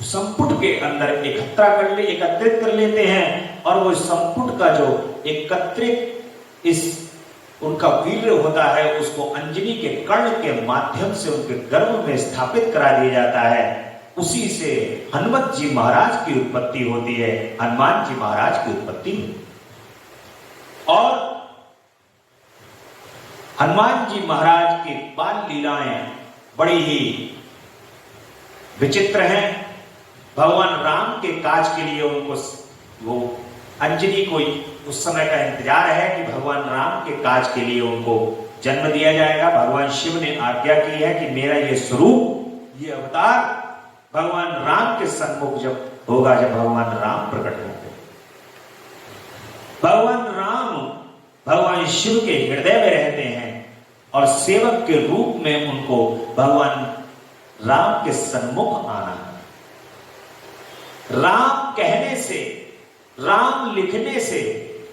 संपुट के अंदर एकत्रित कर लेते हैं। और वो संपुट का जो एकत्रित इस उनका वीर्य होता है उसको अंजनी के कर्ण के माध्यम से उनके गर्भ में स्थापित करा दिया जाता है। उसी से हनुमत जी महाराज की उत्पत्ति होती है, हनुमान जी महाराज की उत्पत्ति। और हनुमान जी महाराज की बाल लीलाएं बड़ी ही विचित्र हैं। भगवान राम के काज के लिए उनको वो अंजनी को उस समय का इंतजार है कि भगवान राम के काज के लिए उनको जन्म दिया जाएगा। भगवान शिव ने आज्ञा की है कि मेरा ये स्वरूप, ये अवतार भगवान राम के सन्मुख जब होगा, जब भगवान राम प्रकट होंगे। भगवान राम भगवान शिव के हृदय में रहते हैं और सेवक के रूप में उनको भगवान राम के सन्मुख आना है। राम कहने से, राम लिखने से,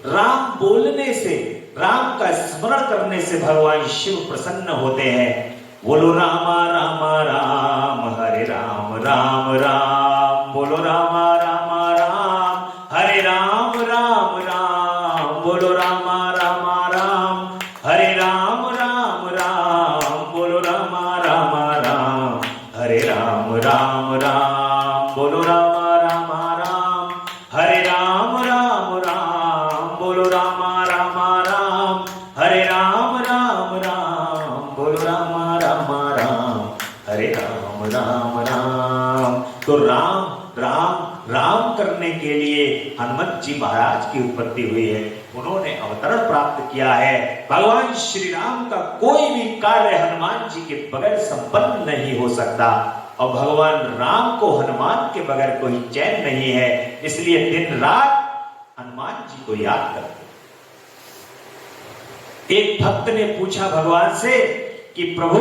राम बोलने से, राम का स्मरण करने से भगवान शिव प्रसन्न होते हैं। बोलो रामा रामा राम हरे राम राम राम, बोलो रामा रामा राम हरे राम राम राम, बोलो रामा रामा राम हरे राम राम राम, बोलो रामा रामा राम हरे राम राम राम, बोलो रामा रामा राम हरे राम राम राम, बोलो रामा रामा राम हरे राम राम राम, बोलो रामा रामा राम हरे राम राम राम। तो राम राम राम करने के लिए हनुमत जी महाराज की उत्पत्ति हुई है, उन्होंने अवतरण प्राप्त किया है। भगवान श्री राम का कोई भी कार्य हनुमान जी के बगैर संपन्न नहीं हो सकता और भगवान राम को हनुमान के बगैर कोई चैन नहीं है, इसलिए दिन रात हनुमान जी को याद करते। एक भक्त ने पूछा भगवान से कि प्रभु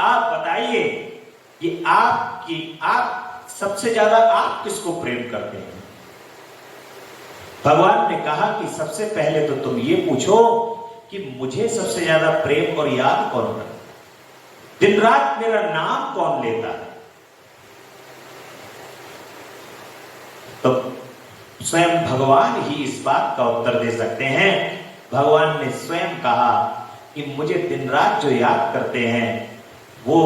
आप बताइए कि आप सबसे ज्यादा आप किसको प्रेम करते हैं? भगवान ने कहा कि सबसे पहले तो तुम ये पूछो कि मुझे सबसे ज्यादा प्रेम और याद कौन करता है, दिन रात मेरा नाम कौन लेता है? तो स्वयं भगवान ही इस बात का उत्तर दे सकते हैं। भगवान ने स्वयं कहा कि मुझे दिन रात जो याद करते हैं वो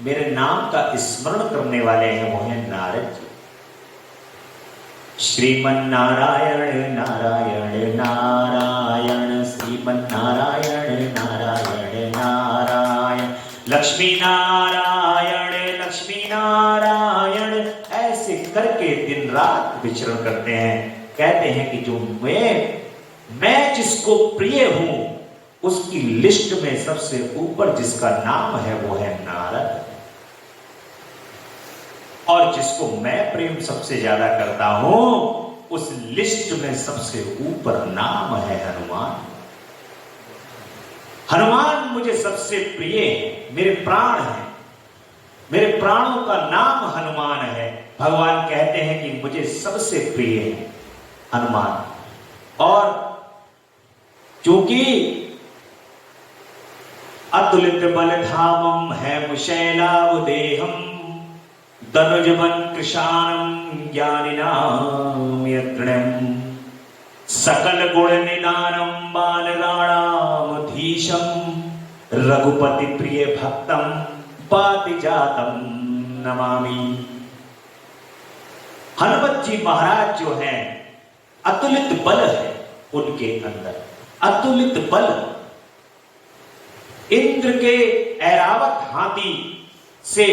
मेरे नाम का स्मरण करने वाले हैं, वो हैं नारद जी। श्रीमन्नारायण नारायण नारायण, श्रीमन्नारायण नारायण नारायण, लक्ष्मी नारायण लक्ष्मी नारायण, ऐसे करके दिन रात विचरण करते हैं। कहते हैं कि जो मैं जिसको प्रिय हूं उसकी लिस्ट में सबसे ऊपर जिसका नाम है वो है नारद, और जिसको मैं प्रेम सबसे ज्यादा करता हूं उस लिस्ट में सबसे ऊपर नाम है हनुमान। हनुमान मुझे सबसे प्रिय है, मेरे प्राण है, मेरे प्राणों का नाम हनुमान है। भगवान कहते हैं कि मुझे सबसे प्रिय है हनुमान, और क्योंकि अतुलित बल धामम है शैलावदेहम, दनुजबन कृशानम ज्ञानिनाम यत्रणम, सकल गुण निदानम बालराणामधीशम, रघुपति प्रिय भक्तम पातिजातम नमामि। हनुमत जी महाराज जो हैं अतुलित बल है उनके अंदर, अतुलित बल। इंद्र के ऐरावत हाथी से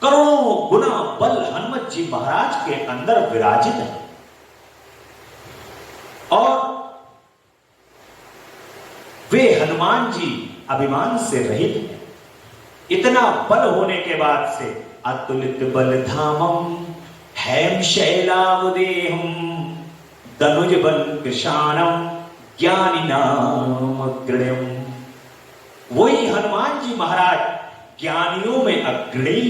करोड़ों गुना बल हनुमत जी महाराज के अंदर विराजित है, और वे हनुमान जी अभिमान से रहित हैं। इतना बल होने के बाद से अतुलित बल धामम हैम शैलावदेहम, दनुज बल कृशानम ज्ञानिनाम अग्रण्यम। वही हनुमान जी महाराज ज्ञानियों में अग्रणी,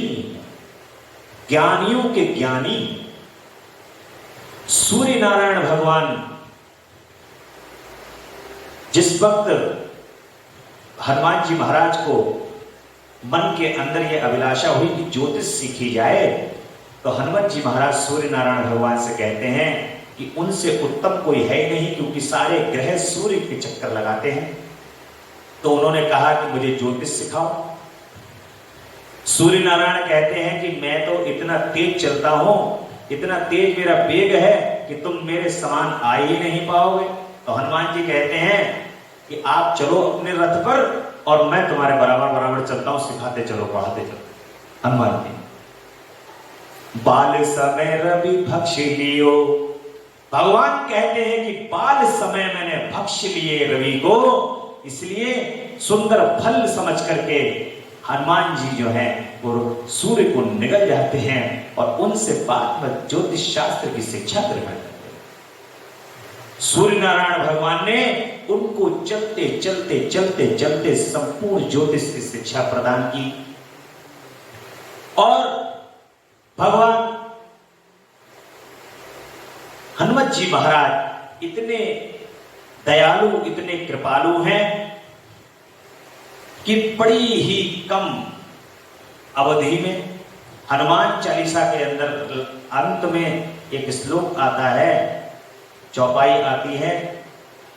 ज्ञानियों के ज्ञानी। सूर्य नारायण भगवान जिस वक्त हनुमान जी महाराज को मन के अंदर यह अभिलाषा हुई कि ज्योतिष सीखी जाए, तो हनुमान जी महाराज सूर्य नारायण भगवान से कहते हैं कि उनसे उत्तम कोई है ही नहीं, क्योंकि सारे ग्रह सूर्य के चक्कर लगाते हैं। तो उन्होंने कहा कि मुझे ज्योतिष सिखाओ। सूर्य नारायण कहते हैं कि मैं तो इतना तेज चलता हूं, इतना तेज मेरा वेग है कि तुम मेरे समान आ ही नहीं पाओगे। तो हनुमान जी कहते हैं कि आप चलो अपने रथ पर और मैं तुम्हारे बराबर बराबर चलता हूं, सिखाते चलो पढ़ाते चलो। हनुमान जी बाल समय रवि भक्ष लियो, भगवान कहते हैं कि बाल समय मैंने भक्ष लिए रवि को, इसलिए सुंदर फल समझ करके हनुमान जी जो है वो सूर्य को निगल जाते हैं और उनसे बाद में ज्योतिष शास्त्र की शिक्षा ग्रहण करते हैं। सूर्य नारायण भगवान ने उनको चलते चलते चलते चलते संपूर्ण ज्योतिष की शिक्षा प्रदान की। और भगवान हनुमत जी महाराज इतने दयालु, इतने कृपालु हैं कि बड़ी ही कम अवधि में हनुमान चालीसा के अंदर अंत में एक श्लोक आता है, चौपाई आती है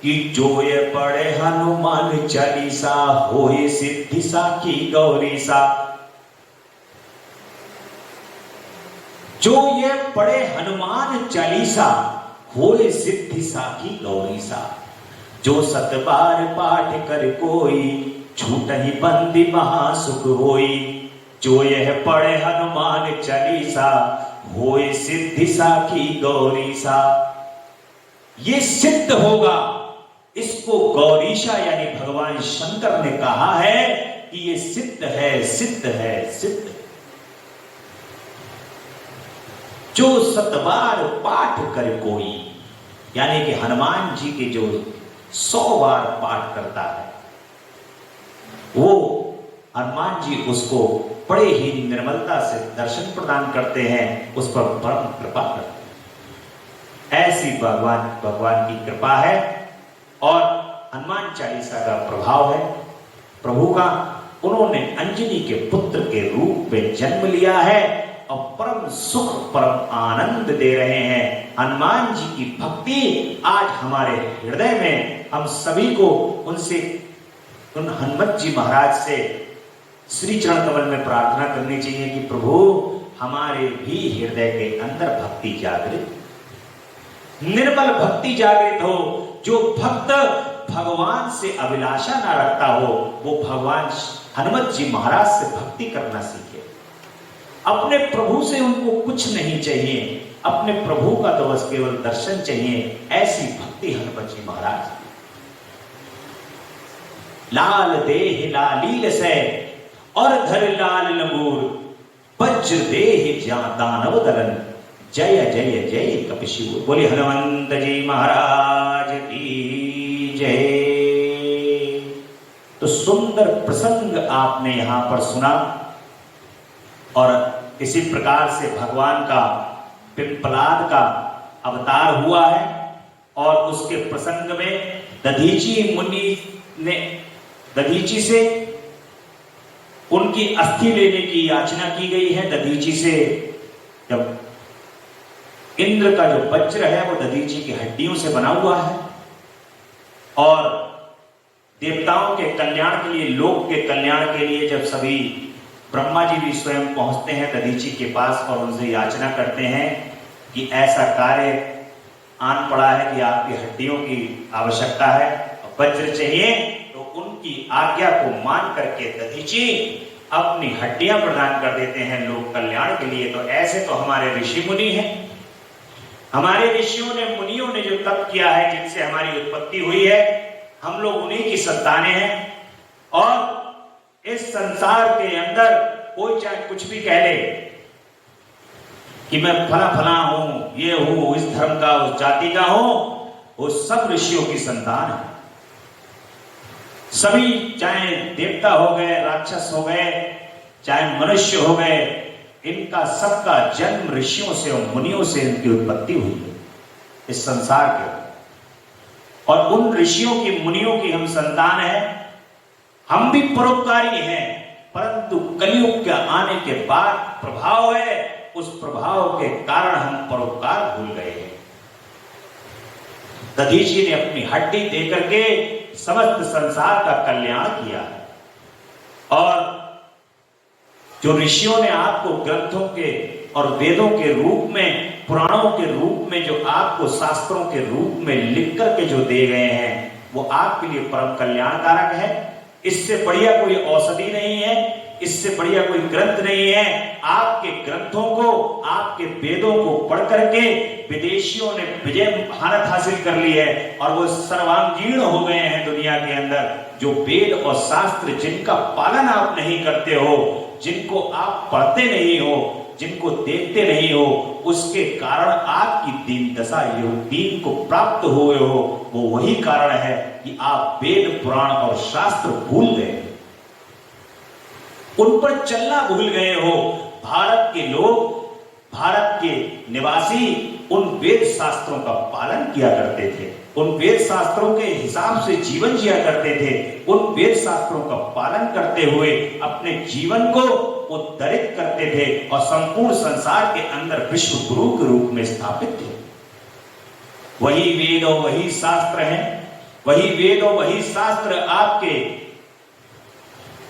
कि जो ये पढ़े हनुमान चालीसा होए सिद्धि साखी गौरी सा। जो ये पढ़े हनुमान चालीसा होए सिद्धि साखी गौरी सा। जो सत बार पाठ कर कोई छूट ही बंदी महासुख होई। जो यह पढ़े हनुमान चालीसा होए सिद्धि साखी गौरी सा। ये सिद्ध होगा, इसको गौरीशा यानी भगवान शंकर ने कहा है कि ये सिद्ध है, सिद्ध है, सिद्ध। जो सतबार पाठ कर कोई, यानी कि हनुमान जी के जो 100 बार पाठ करता है, वो हनुमान जी उसको बड़े ही निर्मलता से दर्शन प्रदान करते हैं, उस पर परम कृपा करते हैं। ऐसी भगवान की कृपा है और हनुमान चालीसा का प्रभाव है प्रभु का। उन्होंने अंजनी के पुत्र के रूप में जन्म लिया है और परम सुख, परम आनंद दे रहे हैं। हनुमान जी की भक्ति आज हमारे हृदय में, हम सभी को उनसे, उन हनुमत जी महाराज से श्री चरण कमल में प्रार्थना करनी चाहिए कि प्रभु हमारे भी हृदय के अंदर भक्ति जागृत, निर्मल भक्ति जागृत हो। जो भक्त भगवान से अभिलाषा ना रखता हो, वो भगवान हनुमत जी महाराज से भक्ति करना सीखे। अपने प्रभु से उनको कुछ नहीं चाहिए, अपने प्रभु का तो बस केवल दर्शन चाहिए। ऐसी भक्ति हनुमत जी महाराज। लाल देह लालील से और धर लाल लंगूर, वज्र देह जा दानव दलन, जय जय जय कपिशिव। बोले हनुमंत जी महाराज की जय। तो सुंदर प्रसंग आपने यहां पर सुना और इसी प्रकार से भगवान का पिंपलाद का अवतार हुआ है और उसके प्रसंग में दधीची मुनि ने दधीची से उनकी अस्थि लेने की याचना की गई है। दधीची से जब इंद्र का जो वज्र है वो दधीची की हड्डियों से बना हुआ है और देवताओं के कल्याण के लिए, लोक के कल्याण के लिए जब सभी ब्रह्मा जी भी स्वयं पहुंचते हैं दधीची के पास और उनसे याचना करते हैं कि ऐसा कार्य आन पड़ा है कि आपकी हड्डियों की आवश्यकता है, वज्र चाहिए, तो उनकी आज्ञा को मान करके दधीची अपनी हड्डियां प्रदान कर देते हैं लोक कल्याण के लिए। तो ऐसे तो हमारे ऋषि मुनि हैं, हमारे ऋषियों ने, मुनियों ने जो तप किया है, जिनसे हमारी उत्पत्ति हुई है, हम लोग उन्हीं की संतानें हैं। और इस संसार के अंदर कोई चाहे कुछ भी कह ले कि मैं फला फला हूं, ये हूं, इस धर्म का, उस जाति का हूं, वो सब ऋषियों की संतान है। सभी चाहे देवता हो गए, राक्षस हो गए, चाहे मनुष्य हो गए, इनका सबका जन्म ऋषियों से और मुनियों से इनकी उत्पत्ति हुई है इस संसार के। और उन ऋषियों की, मुनियों की हम संतान हैं। हम भी परोपकारी हैं, परंतु कलयुग के आने के बाद प्रभाव है, उस प्रभाव के कारण हम परोपकार भूल गए हैं। दधीची ने अपनी हड्डी देकर के समस्त संसार का कल्याण किया और जो ऋषियों ने आपको ग्रंथों के और वेदों के रूप में, पुराणों के रूप में, जो आपको शास्त्रों के रूप में लिख करके जो दे गए हैं, वो आपके लिए परम कल्याणकारक है। इससे बढ़िया कोई औषधि नहीं है, इससे बढ़िया कोई ग्रंथ नहीं है। आपके ग्रंथों को, आपके वेदों को पढ़ करके विदेशियों ने विजय भारत हासिल कर ली है और वो सर्वांगीण हो गए हैं दुनिया के अंदर। जो वेद और शास्त्र जिनका पालन आप नहीं करते हो, जिनको आप पढ़ते नहीं हो, जिनको देखते नहीं हो, उसके कारण आपकी दीन दशा ये दीन को प्राप्त हुए हो, वो वही कारण है कि आप वेद पुराण और शास्त्र भूल गए, उन पर चलना भूल गए हो। भारत के लोग, भारत के निवासी उन वेद शास्त्रों का पालन किया करते थे, उन वेद शास्त्रों के हिसाब से जीवन जिया करते थे, उन वेद शास्त्रों का पालन करते हुए अपने जीवन को उद्धरित करते थे और संपूर्ण संसार के अंदर विश्व गुरु के रूप में स्थापित थे। वही वेद और वही शास्त्र हैं, वही वेद और वही शास्त्र आपके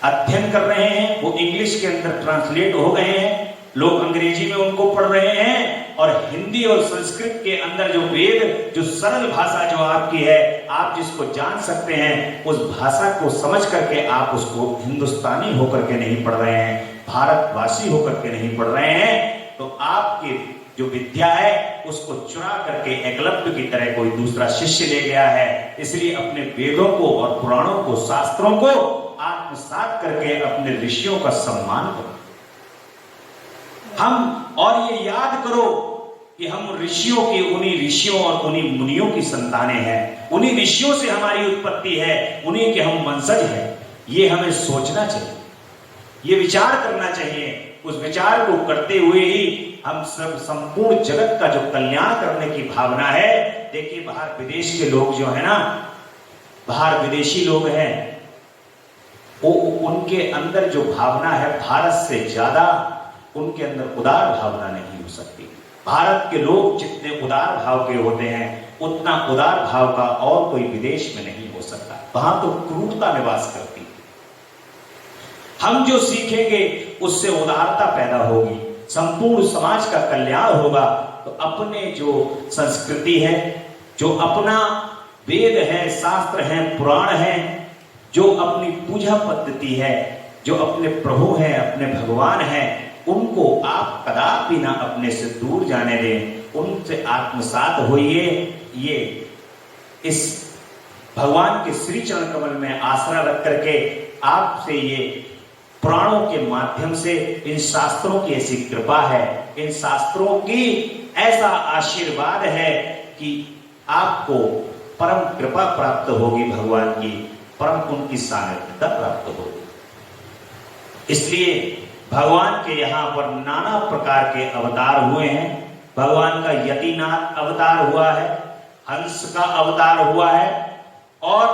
अध्ययन कर रहे हैं, वो इंग्लिश के अंदर ट्रांसलेट हो गए हैं, लोग अंग्रेजी में उनको पढ़ रहे हैं, और हिंदी और संस्कृत के अंदर जो वेद, जो सरल भाषा जो आपकी है, आप जिसको जान सकते हैं, उस भाषा को समझ करके आप उसको हिंदुस्तानी होकर के नहीं पढ़ रहे हैं, भारतवासी होकर के नहीं पढ़ रहे हैं, तो आपकी जो विद्या है उसको चुरा करके एकलव्य की तरह कोई दूसरा शिष्य ले गया है। इसलिए अपने वेदों को और पुराणों को, शास्त्रों को आत्मसात करके अपने ऋषियों का सम्मान करो। हम और ये याद करो कि हम ऋषियों की, उन्हीं ऋषियों और उन्हीं मुनियों की संतानें हैं, उन्हीं ऋषियों से हमारी उत्पत्ति है, उन्हीं के हम वंशज हैं। ये हमें सोचना चाहिए, ये विचार करना चाहिए। उस विचार को करते हुए ही हम सब संपूर्ण जगत का जो कल्याण करने की भावना है, देखिए बाहर विदेश के लोग जो है ना, बाहर विदेशी लोग हैं, वो उनके अंदर जो भावना है भारत से ज्यादा उनके अंदर उदार भावना नहीं हो सकती। भारत के लोग जितने उदार भाव के होते हैं, उतना उदार भाव का और कोई विदेश में नहीं हो सकता। वहां तो क्रूरता निवास करती है। हम जो सीखेंगे उससे उदारता पैदा होगी, संपूर्ण समाज का कल्याण होगा। तो अपने जो संस्कृति है, जो अपना वेद है, शास्त्र है, पुराण है, जो अपनी पूजा पद्धति है, जो अपने प्रभु हैं, अपने भगवान हैं, उनको आप कदापि ना अपने से दूर जाने दें, उनसे आत्मसात होइए। ये इस भगवान के श्री चरण कमल में आसरा रख करके आपसे ये पुराणों के माध्यम से, इन शास्त्रों की ऐसी कृपा है, इन शास्त्रों की ऐसा आशीर्वाद है कि आपको परम कृपा प्राप्त होगी, भगवान की परम उनकी सानिध्यता प्राप्त होगी। इसलिए भगवान के यहाँ पर नाना प्रकार के अवतार हुए हैं। भगवान का यतिनाथ अवतार हुआ है, हंस का अवतार हुआ है, और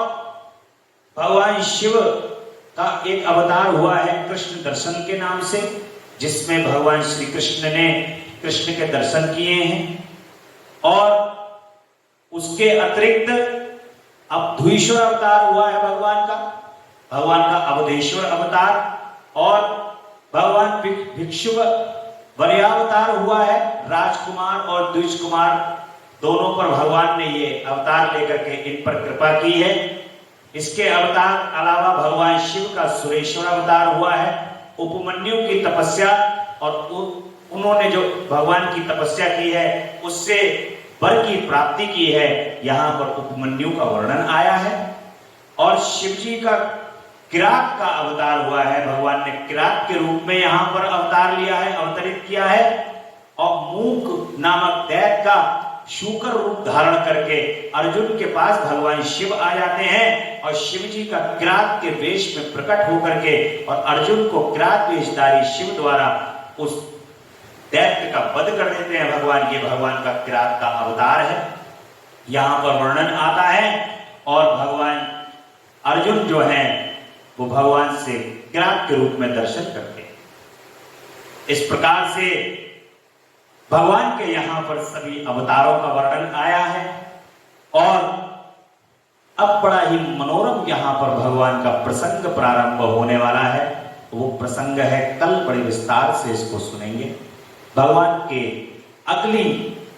भगवान शिव का एक अवतार हुआ है कृष्ण दर्शन के नाम से, जिसमें भगवान श्री कृष्ण ने कृष्ण के दर्शन किए हैं। और उसके अतिरिक्त अवधेश्वर अवतार हुआ है भगवान का अवधेश्वर अवतार, और भगवान भिक्षु वर्यावतार हुआ है। राजकुमार और द्विज कुमार दोनों पर भगवान ने ये अवतार लेकर के इन पर कृपा की है। इसके अवतार अलावा भगवान शिव का सुरेश्वर अवतार हुआ है। उपमन्यु की तपस्या, और उन्होंने जो भगवान की तपस्या की है उससे वर की प्राप्ति की है, यहाँ पर उपमन्यु का वर्णन आया है। और शिव जी का किरात का अवतार हुआ है, भगवान ने किरात के रूप में यहाँ पर अवतार लिया है, अवतरित किया है। और मूक नामक दैत्य का शूकर रूप धारण करके अर्जुन के पास भगवान शिव आ जाते हैं, और शिव जी का किरात के वेश में प्रकट होकर के और अर्जुन को किरात वेशधारी शिव द्वारा उस दैत्य का वध कर देते हैं भगवान। ये भगवान का किरात का अवतार है, यहाँ पर वर्णन आता है। और भगवान अर्जुन जो है वो भगवान से किरात के रूप में दर्शन करते हैं। इस प्रकार से भगवान के यहाँ पर सभी अवतारों का वर्णन आया है। और अब बड़ा ही मनोरम यहाँ पर भगवान का प्रसंग प्रारंभ होने वाला है। वो प्रसंग है, कल बड़े विस्तार से इसको सुनेंगे। भगवान के अगली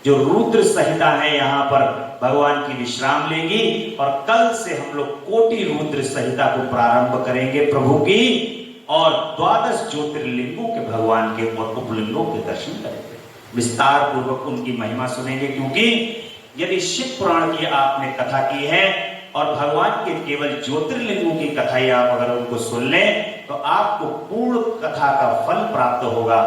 जो रुद्र संहिता है यहाँ पर भगवान की विश्राम लेगी, और कल से हम लोग कोटि रुद्र संहिता को प्रारंभ करेंगे प्रभु की, और 12 ज्योतिर्लिंगों के भगवान के और उपलिंगों के दर्शन करेंगे, विस्तार पूर्वक उनकी महिमा सुनेंगे। क्योंकि यदि शिव पुराण की आपने कथा की है और भगवान के केवल ज्योतिर्लिंगों की कथा ही आप अगर उनको सुन लें, तो आपको पूर्ण कथा का फल प्राप्त होगा।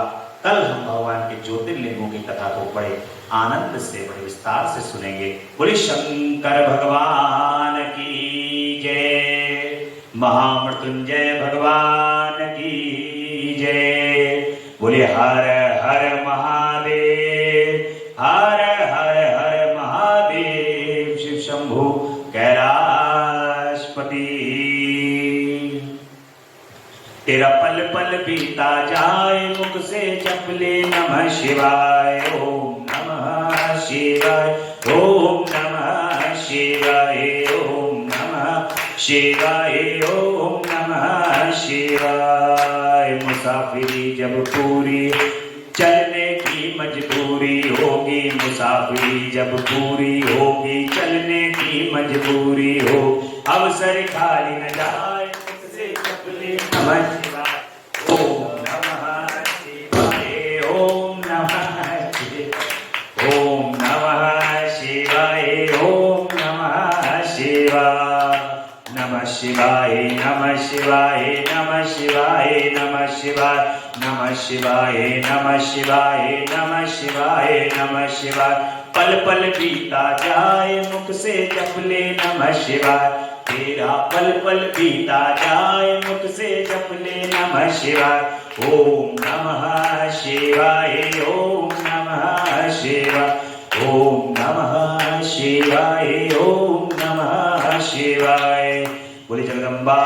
कल हम भगवान के ज्योतिर्लिंगों की कथा को बड़े आनंद से, बड़े विस्तार से सुनेंगे। बोले शंकर भगवान की जय, महामृत्युंजय भगवान की जय। बोले हर हर महादेव, हर हर हर महादेव, शिव शंभु कैलाशपति। तेरा पल पल बीता जाए, मुख से जप ले नमः शिवाय, ओम नमः शिवाय, ओम नमः शिवाय, ओम नमः शिवाय, ओम नमः शिवाय। मुसाफिरी जब पूरी चलने की मजबूरी होगी, मुसाफिरी जब पूरी होगी चलने की मजबूरी हो, अवसर खाली न जाए, मुख से जप ले नमः शिवाय, ओम नमः शिवाय, ओम नमः शिवाय, ओम नमः शिवाय, ओम नमः शिवाय। नमः शिवाय, नमः शिवाय, नमः शिवाय, नमः शिवाय, नमः शिवाय, नमः शिवाय, नमः शिवाय, नमः शिवाय। पल पल बीता जाए, मुख से जप ले नमः शिवाय, तेरा पल पल बीता जाए, मुख से जप ले नमः शिवाय, ओम नमः शिवाय, ओम नमः शिवाय, ओम नमः शिवाय, ओम नमः शिवाय। बोले जगदम्बा